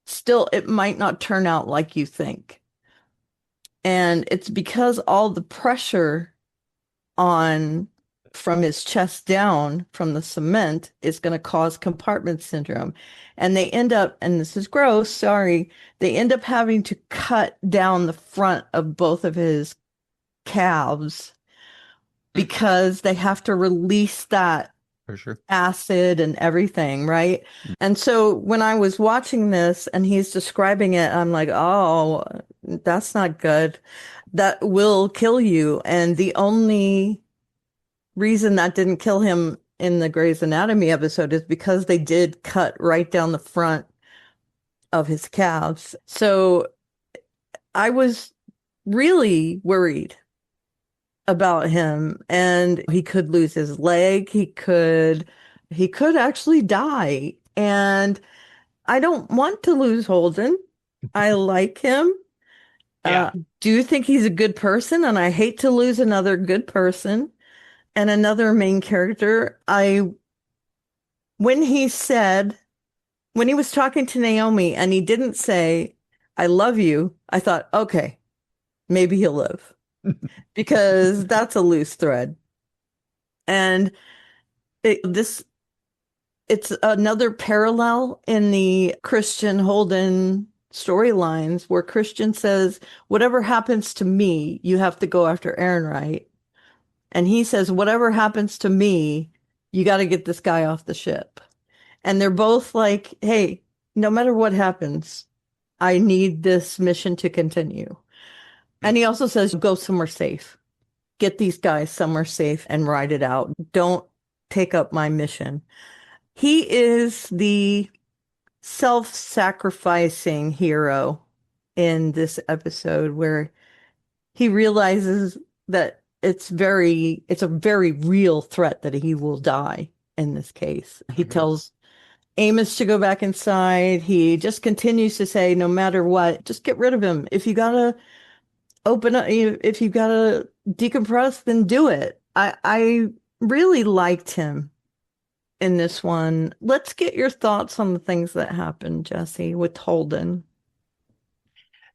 still, it might not turn out like you think. And it's because all the pressure on from his chest down from the cement is going to cause compartment syndrome. And they end up, and this is gross, sorry, they end up having to cut down the front of both of his calves Mm. because they have to release that For sure. acid and everything, right? And so when I was watching this and he's describing it, I'm like, oh, that's not good. That will kill you. And the only reason that didn't kill him in the Grey's Anatomy episode is because they did cut right down the front of his calves. So I was really worried about him, and he could lose his leg. He could actually die. And I don't want to lose Holden. I like him. Yeah. Do think he's a good person, and I hate to lose another good person and another main character. I when he said when he was talking to Naomi and he didn't say, I love you, I thought, okay, maybe he'll live because that's a loose thread. And this it's another parallel in the Christian Holden storylines where Christian says, whatever happens to me, you have to go after Aaron, right? And he says, whatever happens to me, you got to get this guy off the ship. And they're both like, hey, no matter what happens, I need this mission to continue. Mm. And he also says, go somewhere safe. Get these guys somewhere safe and ride it out. Don't take up my mission. He is the self-sacrificing hero in this episode where he realizes that it's a very real threat that he will die in this case. He Sure. tells Amos to go back inside. He just continues to say, no matter what, just get rid of him. If you gotta open up, if you gotta decompress, then do it. I really liked him in this one. Let's get your thoughts on the things that happened, Jesse, with Holden.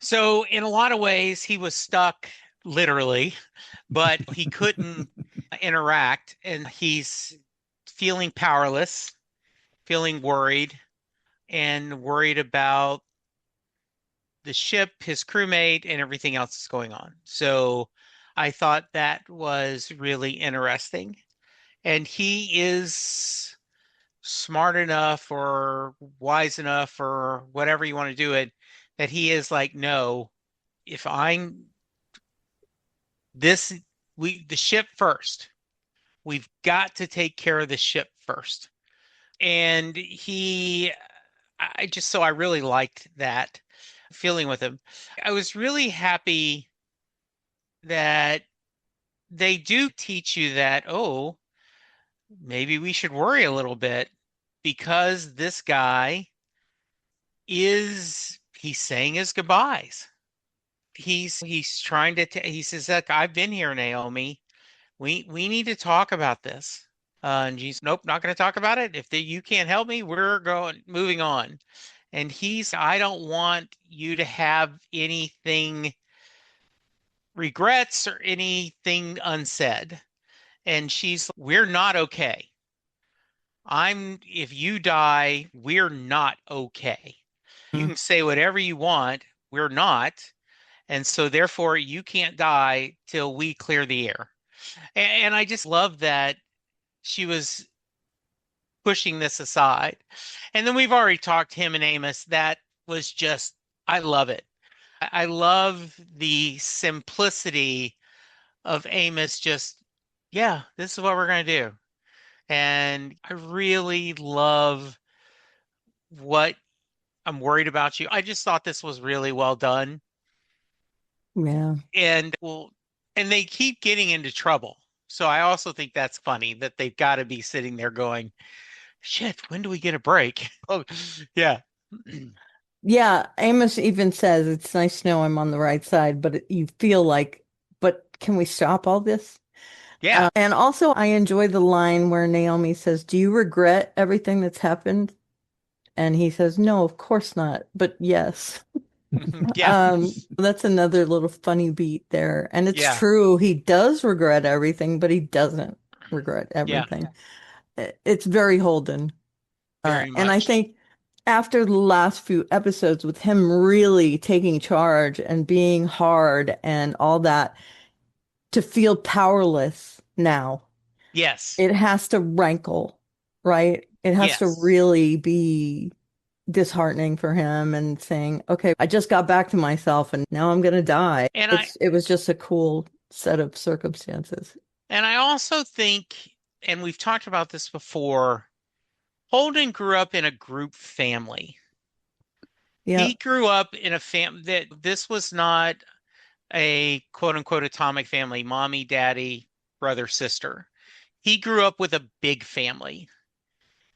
So in a lot of ways, he was stuck literally, but he couldn't interact, and he's feeling powerless, feeling worried, and worried about the ship, his crewmate, and everything else that's going on. So I thought that was really interesting. And he is smart enough or wise enough or whatever you want to do it, that he is like, no, if I'm this, the ship first. We've got to take care of the ship first. And I really liked that feeling with him. I was really happy that they do teach you that, oh, maybe we should worry a little bit because this guy he's saying his goodbyes. He's trying to he says, look, I've been here, Naomi. We need to talk about this. And she's, nope, not going to talk about it. If you can't help me, we're going moving on. And I don't want you to have anything regrets or anything unsaid. And she's, we're not okay. If you die, we're not okay. You Mm. can say whatever you want, we're not. And so therefore you can't die till we clear the air. And I just love that she was pushing this aside. And then we've already talked him and Amos. That was just, I love it. I love the simplicity of Amos just, yeah, this is what we're going to do. And I really love what I'm worried about you. I just thought this was really well done. Yeah. And they keep getting into trouble. So I also think that's funny that they've got to be sitting there going, shit, when do we get a break? Oh, yeah. Yeah, Amos even says it's nice to know I'm on the right side, but you feel like, but can we stop all this? Yeah. And also, I enjoy the line where Naomi says, "Do you regret everything that's happened?" And he says, "No, of course not, but yes." Yeah. That's another little funny beat there. And it's Yeah. true, he does regret everything, but he doesn't regret Yeah. everything. It's very Holden. Very And I much. think after the last few episodes with him really taking charge and being hard and all that, to feel powerless now, Yes. it has to rankle, right? It has to Yes. really be disheartening for him and saying, okay, I just got back to myself and now I'm gonna die. And It was just a cool set of circumstances. I also think, and we've talked about this before, Holden grew up in a group family. He Yep. grew up in a family that this was not a quote unquote atomic family, mommy, daddy, brother, sister. He grew up with a big family.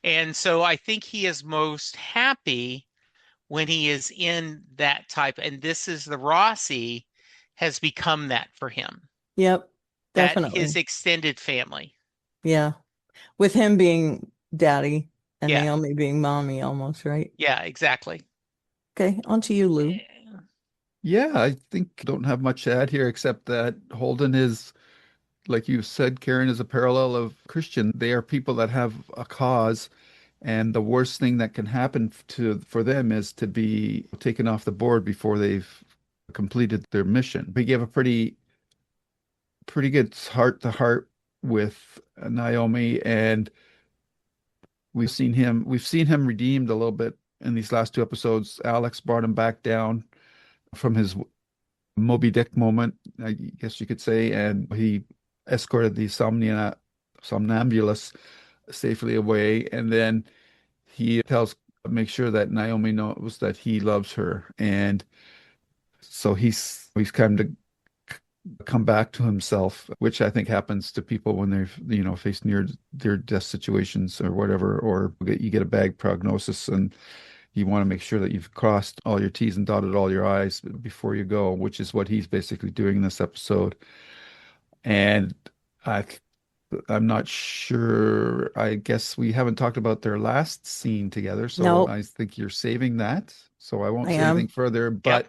And so I think he is most happy when he is in that type. And this is the Roci has become that for him, Yep. that his Definitely. extended family. Yeah. With him being daddy and Yeah. Naomi being mommy almost, right? Yeah, exactly. Okay, on to you, Lou. Yeah, I think I don't have much to add here except that Holden is, like you said, Karen, is a parallel of Christian. They are people that have a cause, and the worst thing that can happen for them is to be taken off the board before they've completed their mission. We gave a pretty good heart to heart with Naomi, and we've seen him redeemed a little bit in these last two episodes. Alex brought him back down from his Moby Dick moment, I guess you could say, and he escorted the somnambulist safely away, and then he tells make sure that Naomi knows that he loves her, and so he's kind of come back to himself, which I think happens to people when they're face near their death situations or whatever, or you get a bad prognosis and you want to make sure that you've crossed all your T's and dotted all your I's before you go, which is what he's basically doing in this episode. And I I'm not sure. I guess we haven't talked about their last scene together, so Nope, I think you're saving that. So I won't I say anything am. further, Yep. but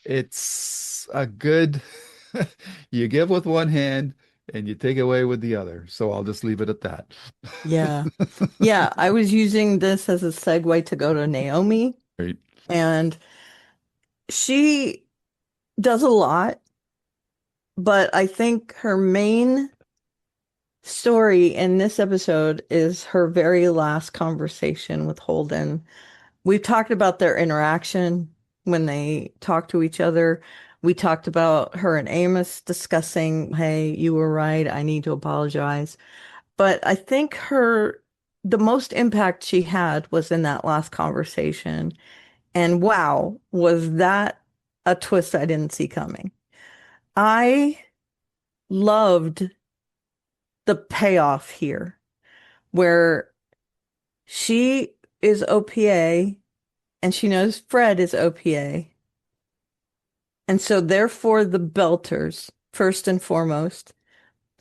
it's a good you give with one hand and you take away with the other. So I'll just leave it at that. Yeah. Yeah, I was using this as a segue to go to Naomi. Right. And She does a lot, but I think her main story in this episode is her very last conversation with Holden. We've talked about their interaction when they talk to each other. We talked about her and Amos discussing, hey, you were right. I need to apologize. But I think the most impact she had was in that last conversation. And wow, was that a twist I didn't see coming. I loved the payoff here, where she is OPA and she knows Fred is OPA. And so, therefore, the Belters, first and foremost,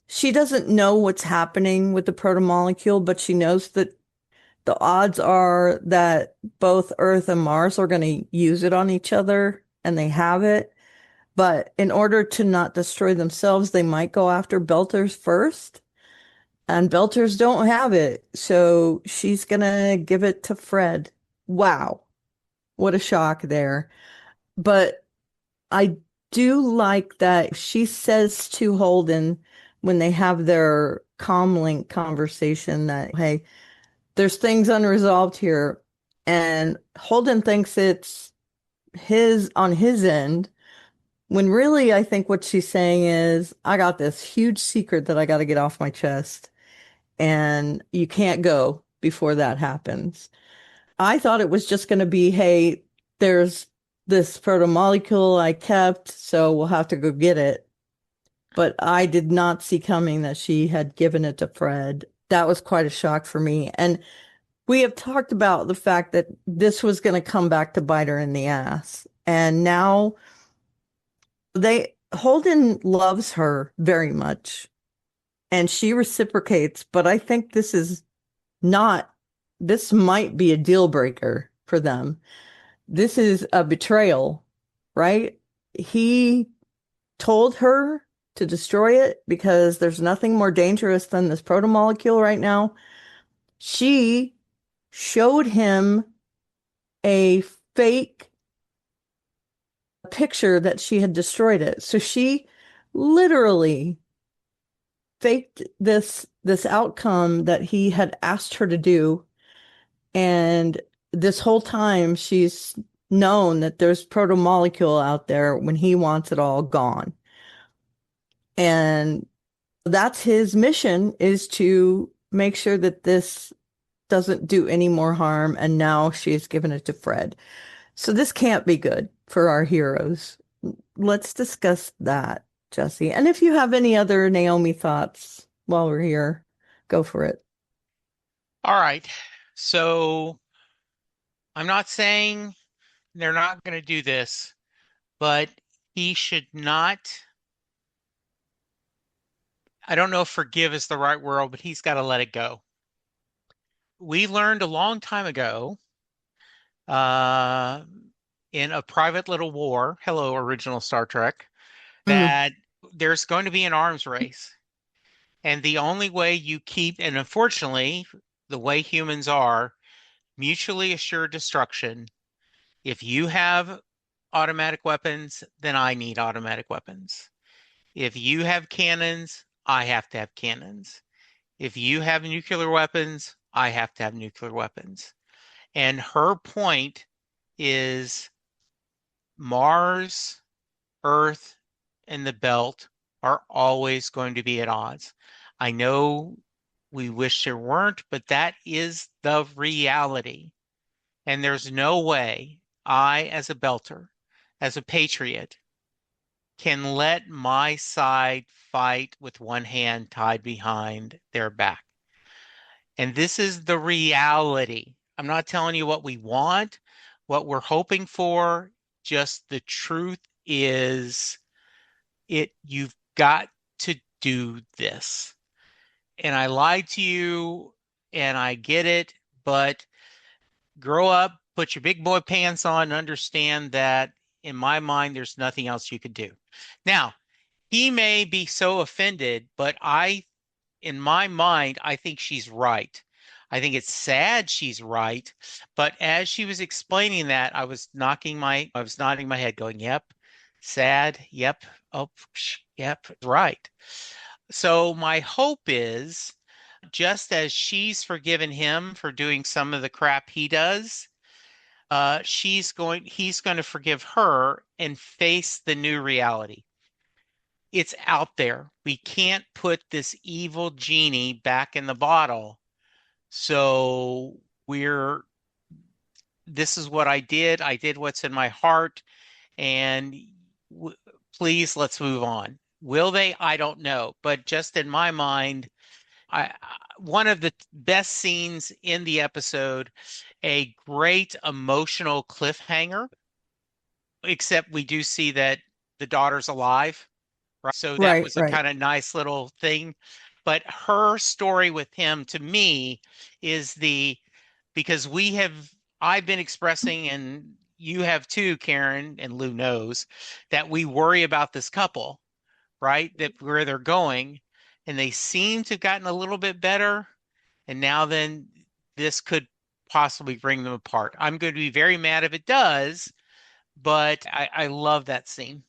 she doesn't know what's happening with the protomolecule, but she knows that the odds are that both Earth and Mars are going to use it on each other, and they have it. But in order to not destroy themselves, they might go after Belters first. And Belters don't have it. So she's gonna give it to Fred. Wow. What a shock there. But I do like that she says to Holden when they have their comlink conversation that, hey, there's things unresolved here. And Holden thinks it's his on his end, when really I think what she's saying is, I got this huge secret that I got to get off my chest, and you can't go before that happens. I thought it was just going to be, hey, there's this protomolecule I kept, so we'll have to go get it. But I did not see coming that she had given it to Fred. That was quite a shock for me. And we have talked about the fact that this was going to come back to bite her in the ass. And now Holden loves her very much and she reciprocates, but I think this might be a deal breaker for them. This is a betrayal, right? He told her to destroy it because there's nothing more dangerous than this protomolecule right now. She showed him a fake picture that she had destroyed it. So she literally faked this outcome that he had asked her to do. And this whole time she's known that there's protomolecule out there when he wants it all gone. And that's his mission, is to make sure that this doesn't do any more harm. And now she's given it to Fred. So this can't be good for our heroes. Let's discuss that, Jesse. And if you have any other Naomi thoughts while we're here, go for it. All right. So I'm not saying they're not going to do this, but he should not. I don't know if forgive is the right word, but he's got to let it go. We learned a long time ago uh, in A Private Little War, hello, original Star Trek, Mm, that there's going to be an arms race. And the only way you keep, and unfortunately, the way humans are, mutually assured destruction. If you have automatic weapons, then I need automatic weapons. If you have cannons, I have to have cannons. If you have nuclear weapons, I have to have nuclear weapons. And her point is Mars, Earth, and the belt are always going to be at odds. I know we wish there weren't, but that is the reality. And there's no way I, as a belter, as a patriot, can let my side fight with one hand tied behind their back. And this is the reality. I'm not telling you what we want, what we're hoping for, just the truth is you've got to do this. And I lied to you and I get it, but grow up, put your big boy pants on, and understand that in my mind, there's nothing else you could do. Now, he may be so offended, but in my mind, I think she's right. I think it's sad she's right. But as she was explaining that, I was nodding my head going, yep, sad, yep, oh, yep, right. So my hope is just as she's forgiven him for doing some of the crap he does, he's going to forgive her and face the new reality. It's out there. We can't put this evil genie back in the bottle. So we're, this is what I did. I did what's in my heart, and w please let's move on. Will they? I don't know. But just in my mind, one of the best scenes in the episode, a great emotional cliffhanger, except we do see that the daughter's alive, right? So that Right, was a right. kind of nice little thing. But her story with him to me is because I've been expressing, and you have too, Karen, and Lou knows, that we worry about this couple, right? That where they're going, and they seem to have gotten a little bit better. And now then this could possibly bring them apart. I'm going to be very mad if it does, but I love that scene.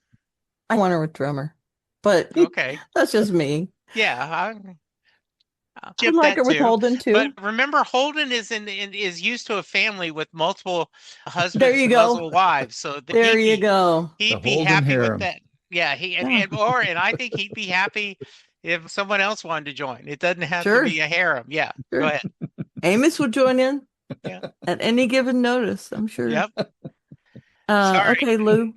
I want her with drummer, but Okay. that's just me. Yeah, I'll I would chip like that her with too. Holden But too. remember, Holden is used to a family with multiple There husbands you and go. multiple wives, so There you go. The he'd be Holden happy with harem. that. Yeah, Yeah, and I think he'd be happy if someone else wanted to join. It doesn't have to sure, be a harem. Yeah, go sure. ahead. Amos will join in Yeah, at any given notice, I'm sure. yep. Sorry. Okay, Lou.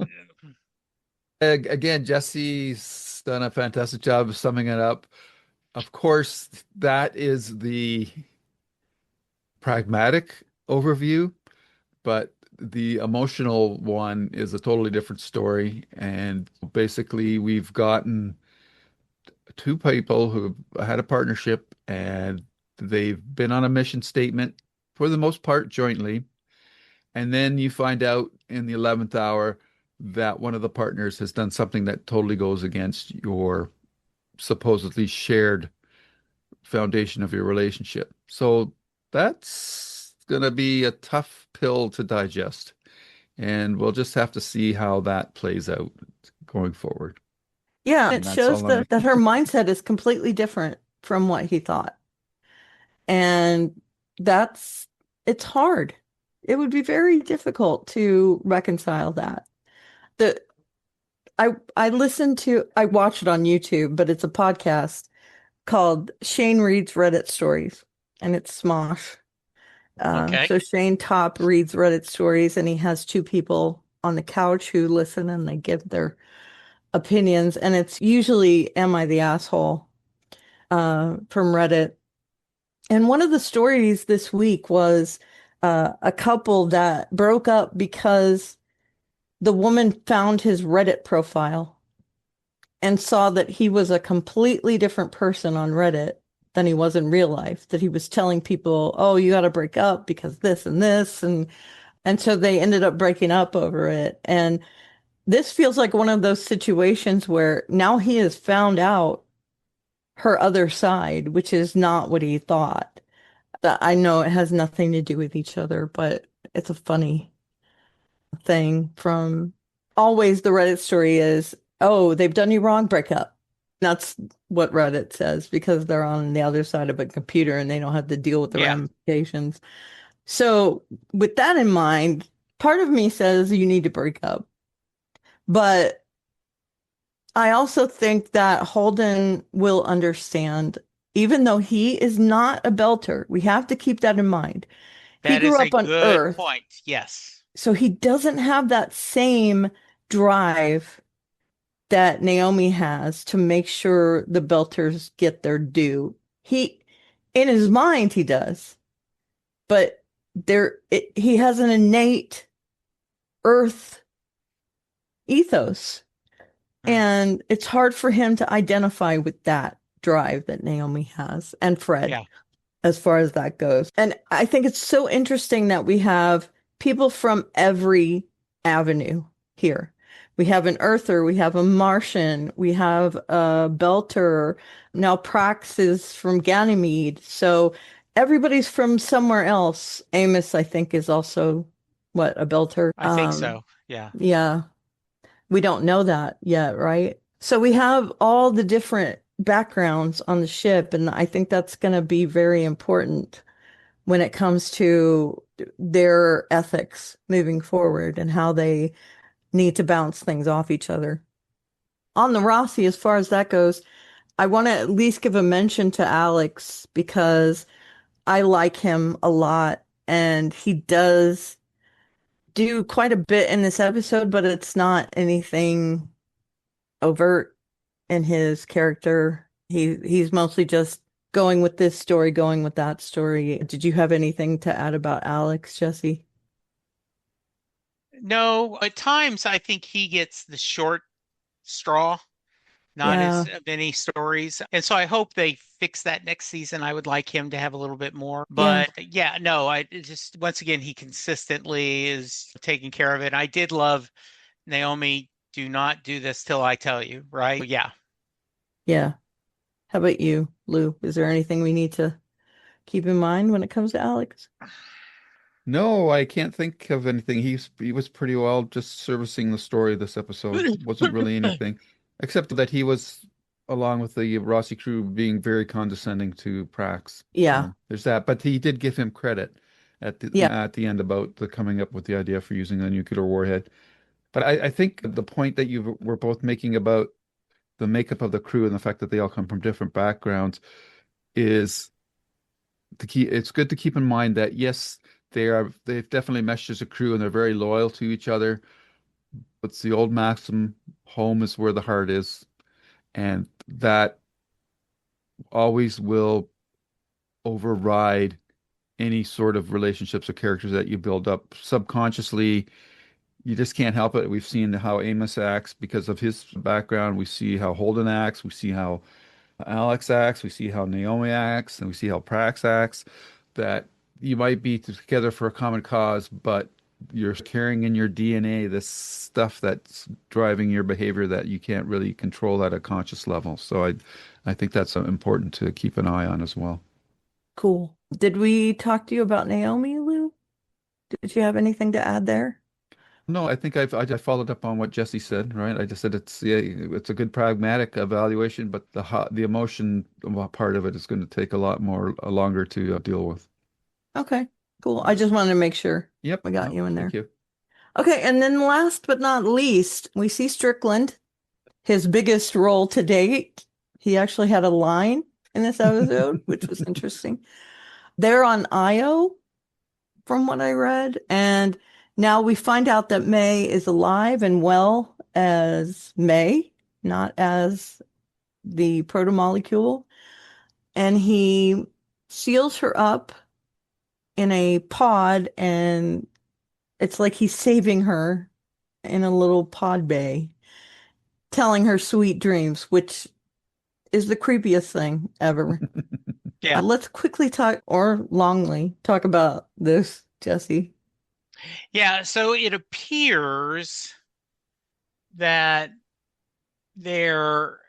Again, Jesse's done a fantastic job of summing it up. Of course, that is the pragmatic overview, but the emotional one is a totally different story. And basically, we've gotten two people who have had a partnership and they've been on a mission statement for the most part jointly. And then you find out in the 11th hour that one of the partners has done something that totally goes against your supposedly shared foundation of your relationship. So that's going to be a tough pill to digest. And we'll just have to see how that plays out going forward. Yeah, it And that's shows all I'm. that her mindset is completely different from what he thought. And that's, it's hard. It would be very difficult to reconcile that. The I watch it on YouTube, but it's a podcast called Shane Reads Reddit Stories, and it's Smosh. Okay. So Shane Top reads Reddit stories, and he has two people on the couch who listen and they give their opinions, and it's usually Am I the Asshole from Reddit. And one of the stories this week was a couple that broke up because the woman found his Reddit profile and saw that he was a completely different person on Reddit than he was in real life, that he was telling people, "Oh, you got to break up because this and this." And so they ended up breaking up over it. And this feels like one of those situations where now he has found out her other side, which is not what he thought. That I know it has nothing to do with each other, but it's a funny thing from always the Reddit story is, oh, they've done you wrong, break up. That's what Reddit says because they're on the other side of a computer and they don't have to deal with the Yeah. ramifications. So, with that in mind, part of me says you need to break up. But I also think that Holden will understand, even though he is not a belter. We have to keep that in mind. He That grew is a up on good Earth, point. Yes. so he doesn't have that same drive that Naomi has to make sure the belters get their due. In his mind, he does, but he has an innate Earth ethos. Mm. And it's hard for him to identify with that drive that Naomi has and Fred Yeah. as far as that goes. And I think it's so interesting that we have people from every avenue here. We have an Earther, we have a Martian, we have a Belter. Now Prax is from Ganymede. So everybody's from somewhere else. Amos, I think, is also what, a Belter. I think so. Yeah. Yeah, we don't know that yet, right? So we have all the different backgrounds on the ship, and I think that's going to be very important when it comes to their ethics moving forward and how they need to bounce things off each other. On the Rossi, as far as that goes, I want to at least give a mention to Alex because I like him a lot and he does do quite a bit in this episode, but it's not anything overt in his character. He's mostly just going with this story, going with that story. Did you have anything to add about Alex, Jesse? No, at times I think he gets the short straw, not Yeah, as many stories. And so I hope they fix that next season. I would like him to have a little bit more. yeah, But yeah, no, I just, once again, he consistently is taking care of it. I did love Naomi, do not do this till I tell you, right? Yeah. yeah. How about you, Lou? Is there anything we need to keep in mind when it comes to Alex? No, I can't think of anything. He was pretty well just servicing the story this episode. Wasn't really anything, except that he was, along with the Rossi crew, being very condescending to Prax. Yeah, So there's that. But he did give him credit yeah, at the end about the coming up with the idea for using a nuclear warhead. But I think the point that you were both making about the makeup of the crew and the fact that they all come from different backgrounds is the key. It's good to keep in mind that yes, they've definitely meshed as a crew and they're very loyal to each other. But it's the old maxim, home is where the heart is, and that always will override any sort of relationships or characters that you build up subconsciously. You just can't help it. We've seen how Amos acts because of his background. We see how Holden acts. We see how Alex acts. We see how Naomi acts, and we see how Prax acts. That you might be together for a common cause, but you're carrying in your DNA this stuff that's driving your behavior that you can't really control at a conscious level. So I think that's important to keep an eye on as well. cool. Did we talk to you about Naomi, Lou? Did you have anything to add there? No, I think I just followed up on what Jesse said, right? I just said it's yeah, it's a good pragmatic evaluation, but the emotion part of it is going to take a lot more longer to deal with. Okay, cool. I just wanted to make sure Yep. we got No, you in thank there. you. Okay, and then last but not least, we see Strickland, his biggest role to date. He actually had a line in this episode, which was interesting. They're on Io, from what I read, and now we find out that May is alive and well as May, not as the protomolecule. And he seals her up in a pod, and it's like he's saving her in a little pod bay, telling her sweet dreams, which is the creepiest thing ever. Yeah. Let's quickly talk, or longly talk about this, Jesse. Yeah. So it appears that there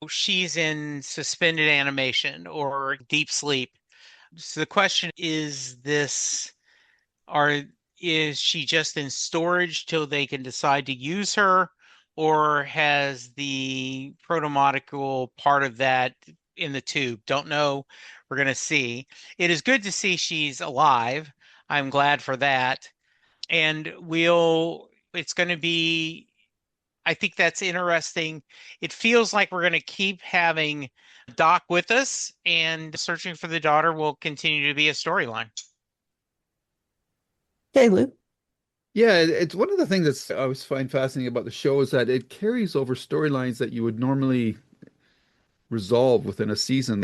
she's in suspended animation or deep sleep. So the question is this, are is she just in storage till they can decide to use her, or has the protomolecule part of that in the tube? Don't know. We're gonna see. It is good to see she's alive. I'm glad for that. And it's going to be, I think that's interesting. It feels like we're going to keep having Doc with us, and searching for the daughter will continue to be a storyline. Okay, Lou. Yeah, it's one of the things that's I always find fascinating about the show is that it carries over storylines that you would normally resolve within a season.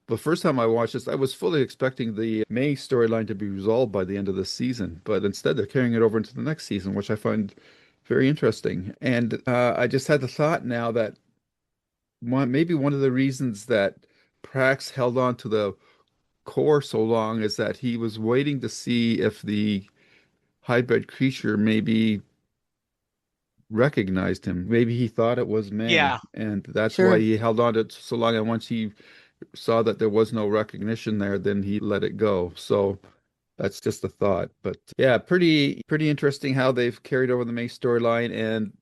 The first time I watched this, I was fully expecting the May storyline to be resolved by the end of the season, but instead they're carrying it over into the next season, which I find very interesting. And I just had the thought now that maybe one of the reasons that Prax held on to the core so long is that he was waiting to see if the hybrid creature maybe recognized him. Maybe he thought it was May, Yeah. and that's why Sure. he held on to it so long. And once he saw that there was no recognition there, then he let it go. So that's just a thought. But yeah, pretty interesting how they've carried over the May storyline, and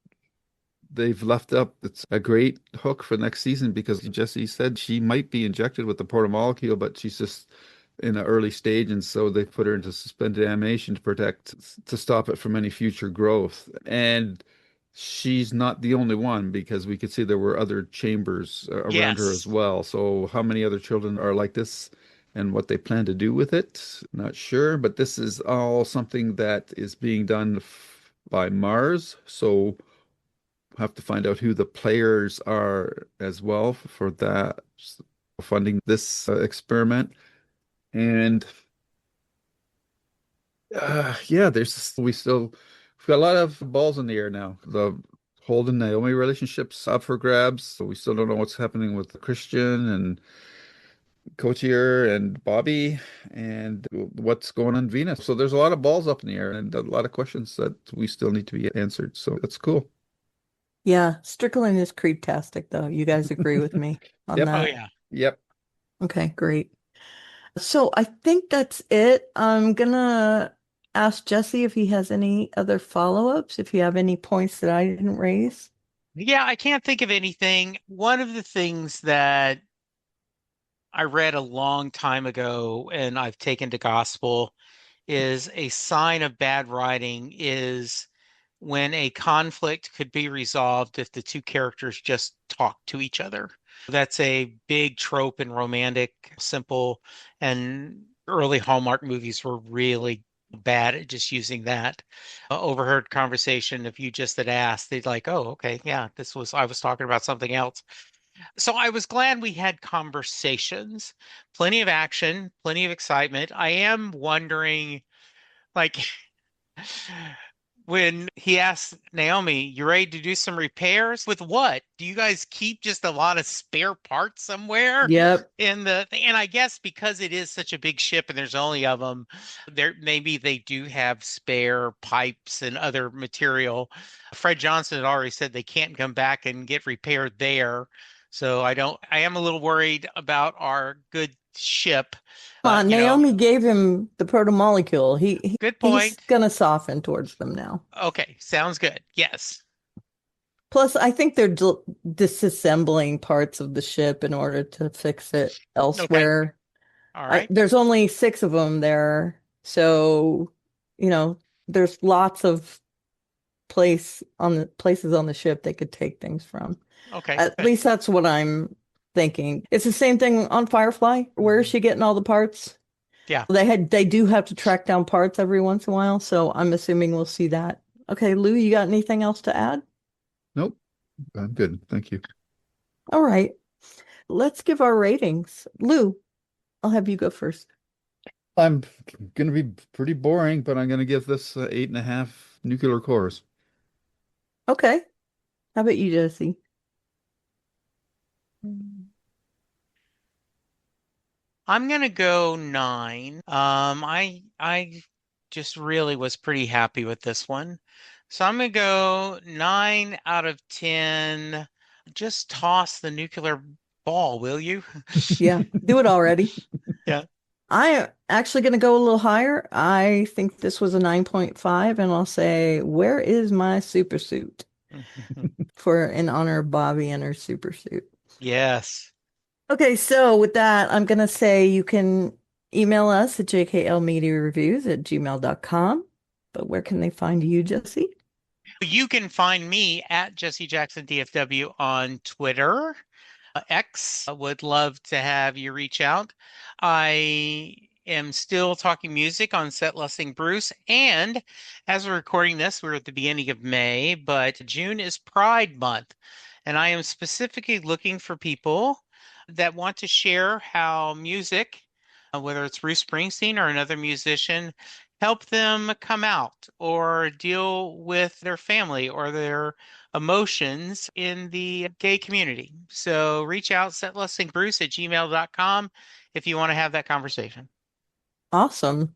they've left up it's a great hook for next season because Jesse said she might be injected with the portal molecule, but she's just in an early stage, and so they put her into suspended animation to stop it from any future growth. And she's not the only one because we could see there were other chambers around her as Yes. well. So how many other children are like this and what they plan to do with it, not sure. But this is all something that is being done by Mars. So have to find out who the players are as well for that funding this experiment. And yeah, we've got a lot of balls in the air now. The Holden Naomi relationship's up for grabs, so we still don't know what's happening with Christian and Cotier and Bobby and what's going on Venus. So there's a lot of balls up in the air and a lot of questions that we still need to be answered. So that's cool. Yeah, Strickland is creeptastic, though. You guys agree with me on Yep. Oh, that? yeah. Yep. Okay, great. So I think that's it. I'm gonna ask Jesse if he has any other follow-ups, if you have any points that I didn't raise. Yeah, I can't think of anything. One of the things that I read a long time ago and I've taken to gospel is a sign of bad writing is when a conflict could be resolved if the two characters just talk to each other. That's a big trope in romantic, simple, and early Hallmark movies were really bad at just using that. Overheard conversation, if you just had asked, they'd like, oh, okay, yeah, I was talking about something else. So I was glad we had conversations, plenty of action, plenty of excitement. I am wondering, like, when he asked Naomi, "You ready to do some repairs? With what? Do you guys keep just a lot of spare parts somewhere Yep. in the thing?" And I guess because it is such a big ship and there's only of them, there maybe they do have spare pipes and other material. Fred Johnson had already said they can't come back and get repaired there. So I am a little worried about our good ship. Come on, You know, Naomi gave him the protomolecule. good He's point. gonna soften towards them now. Okay, sounds good. Yes. Plus, I think they're disassembling parts of the ship in order to fix it Okay. elsewhere. All right. There's only six of them there, so you know there's lots of places on the ship they could take things from. Okay, At good. least that's what I'm thinking. It's the same thing on Firefly. Where is Mhm. she getting all the parts? Yeah. They do have to track down parts every once in a while, so I'm assuming we'll see that. Okay, Lou, you got anything else to add? Nope. I'm good. Thank you. All right, let's give our ratings. Lou, I'll have you go first. I'm gonna be pretty boring, but I'm gonna give this 8.5 nuclear cores. Okay, how about you, Jesse? I'm gonna go 9. I just really was pretty happy with this one. So I'm gonna go 9 out of 10. Just toss the nuclear ball, will you? Yeah, do it already. Yeah. I actually going to go a little higher. I think this was a 9.5, and I'll say, where is my super suit? For in honor of Bobby and her super suit. Yes. Okay, so with that, I'm going to say you can email us at jklmediareviews@gmail.com. But where can they find you, Jesse? You can find me at Jesse Jackson DFW on Twitter. X. I would love to have you reach out. I am still talking music on Set Lusting Bruce. And as we're recording this, we're at the beginning of May, but June is Pride Month. And I am specifically looking for people that want to share how music, whether it's Bruce Springsteen or another musician, help them come out or deal with their family or their emotions in the gay community. So reach out, setlustingbruce@gmail.com if you want to have that conversation. Awesome.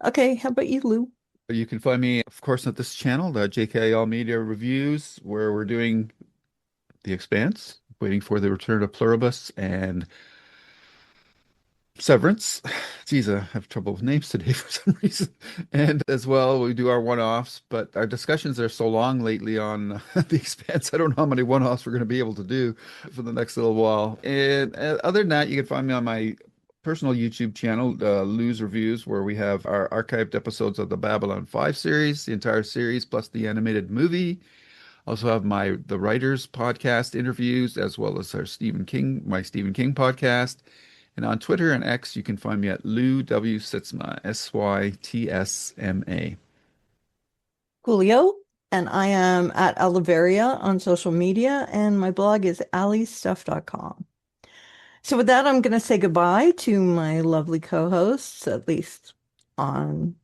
Okay, how about you, Lou? You can find me, of course, at this channel, the JKL Media Reviews, where we're doing The Expanse, waiting for the return of Pluribus, and Severance. Geez, I have trouble with names today for some reason. And as well, we do our one-offs, but our discussions are so long lately on The Expanse. I don't know how many one-offs we're going to be able to do for the next little while. And other than that, you can find me on my personal YouTube channel, Lou's Reviews, where we have our archived episodes of the Babylon 5 series, the entire series, plus the animated movie. Also have the writers podcast interviews, as well as my Stephen King podcast. And on Twitter and X, you can find me at Lou W. Sitzma, Sytsma. Coolio, and I am at Oliveria on social media, and my blog is allystuff.com. So with that, I'm going to say goodbye to my lovely co-hosts, at least on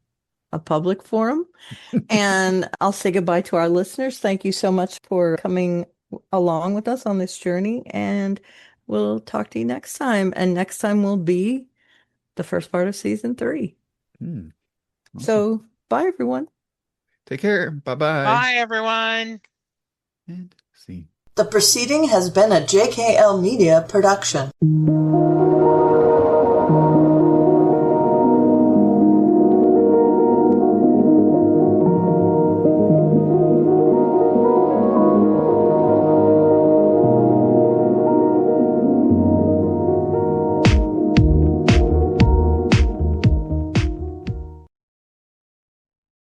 a public forum. And I'll say goodbye to our listeners. Thank you so much for coming along with us on this journey, and we'll talk to you next time. And next time will be the first part of season 3. Awesome. So bye, everyone. Take care. Bye-bye. Bye, everyone. And see. The proceeding has been a JKL Media production.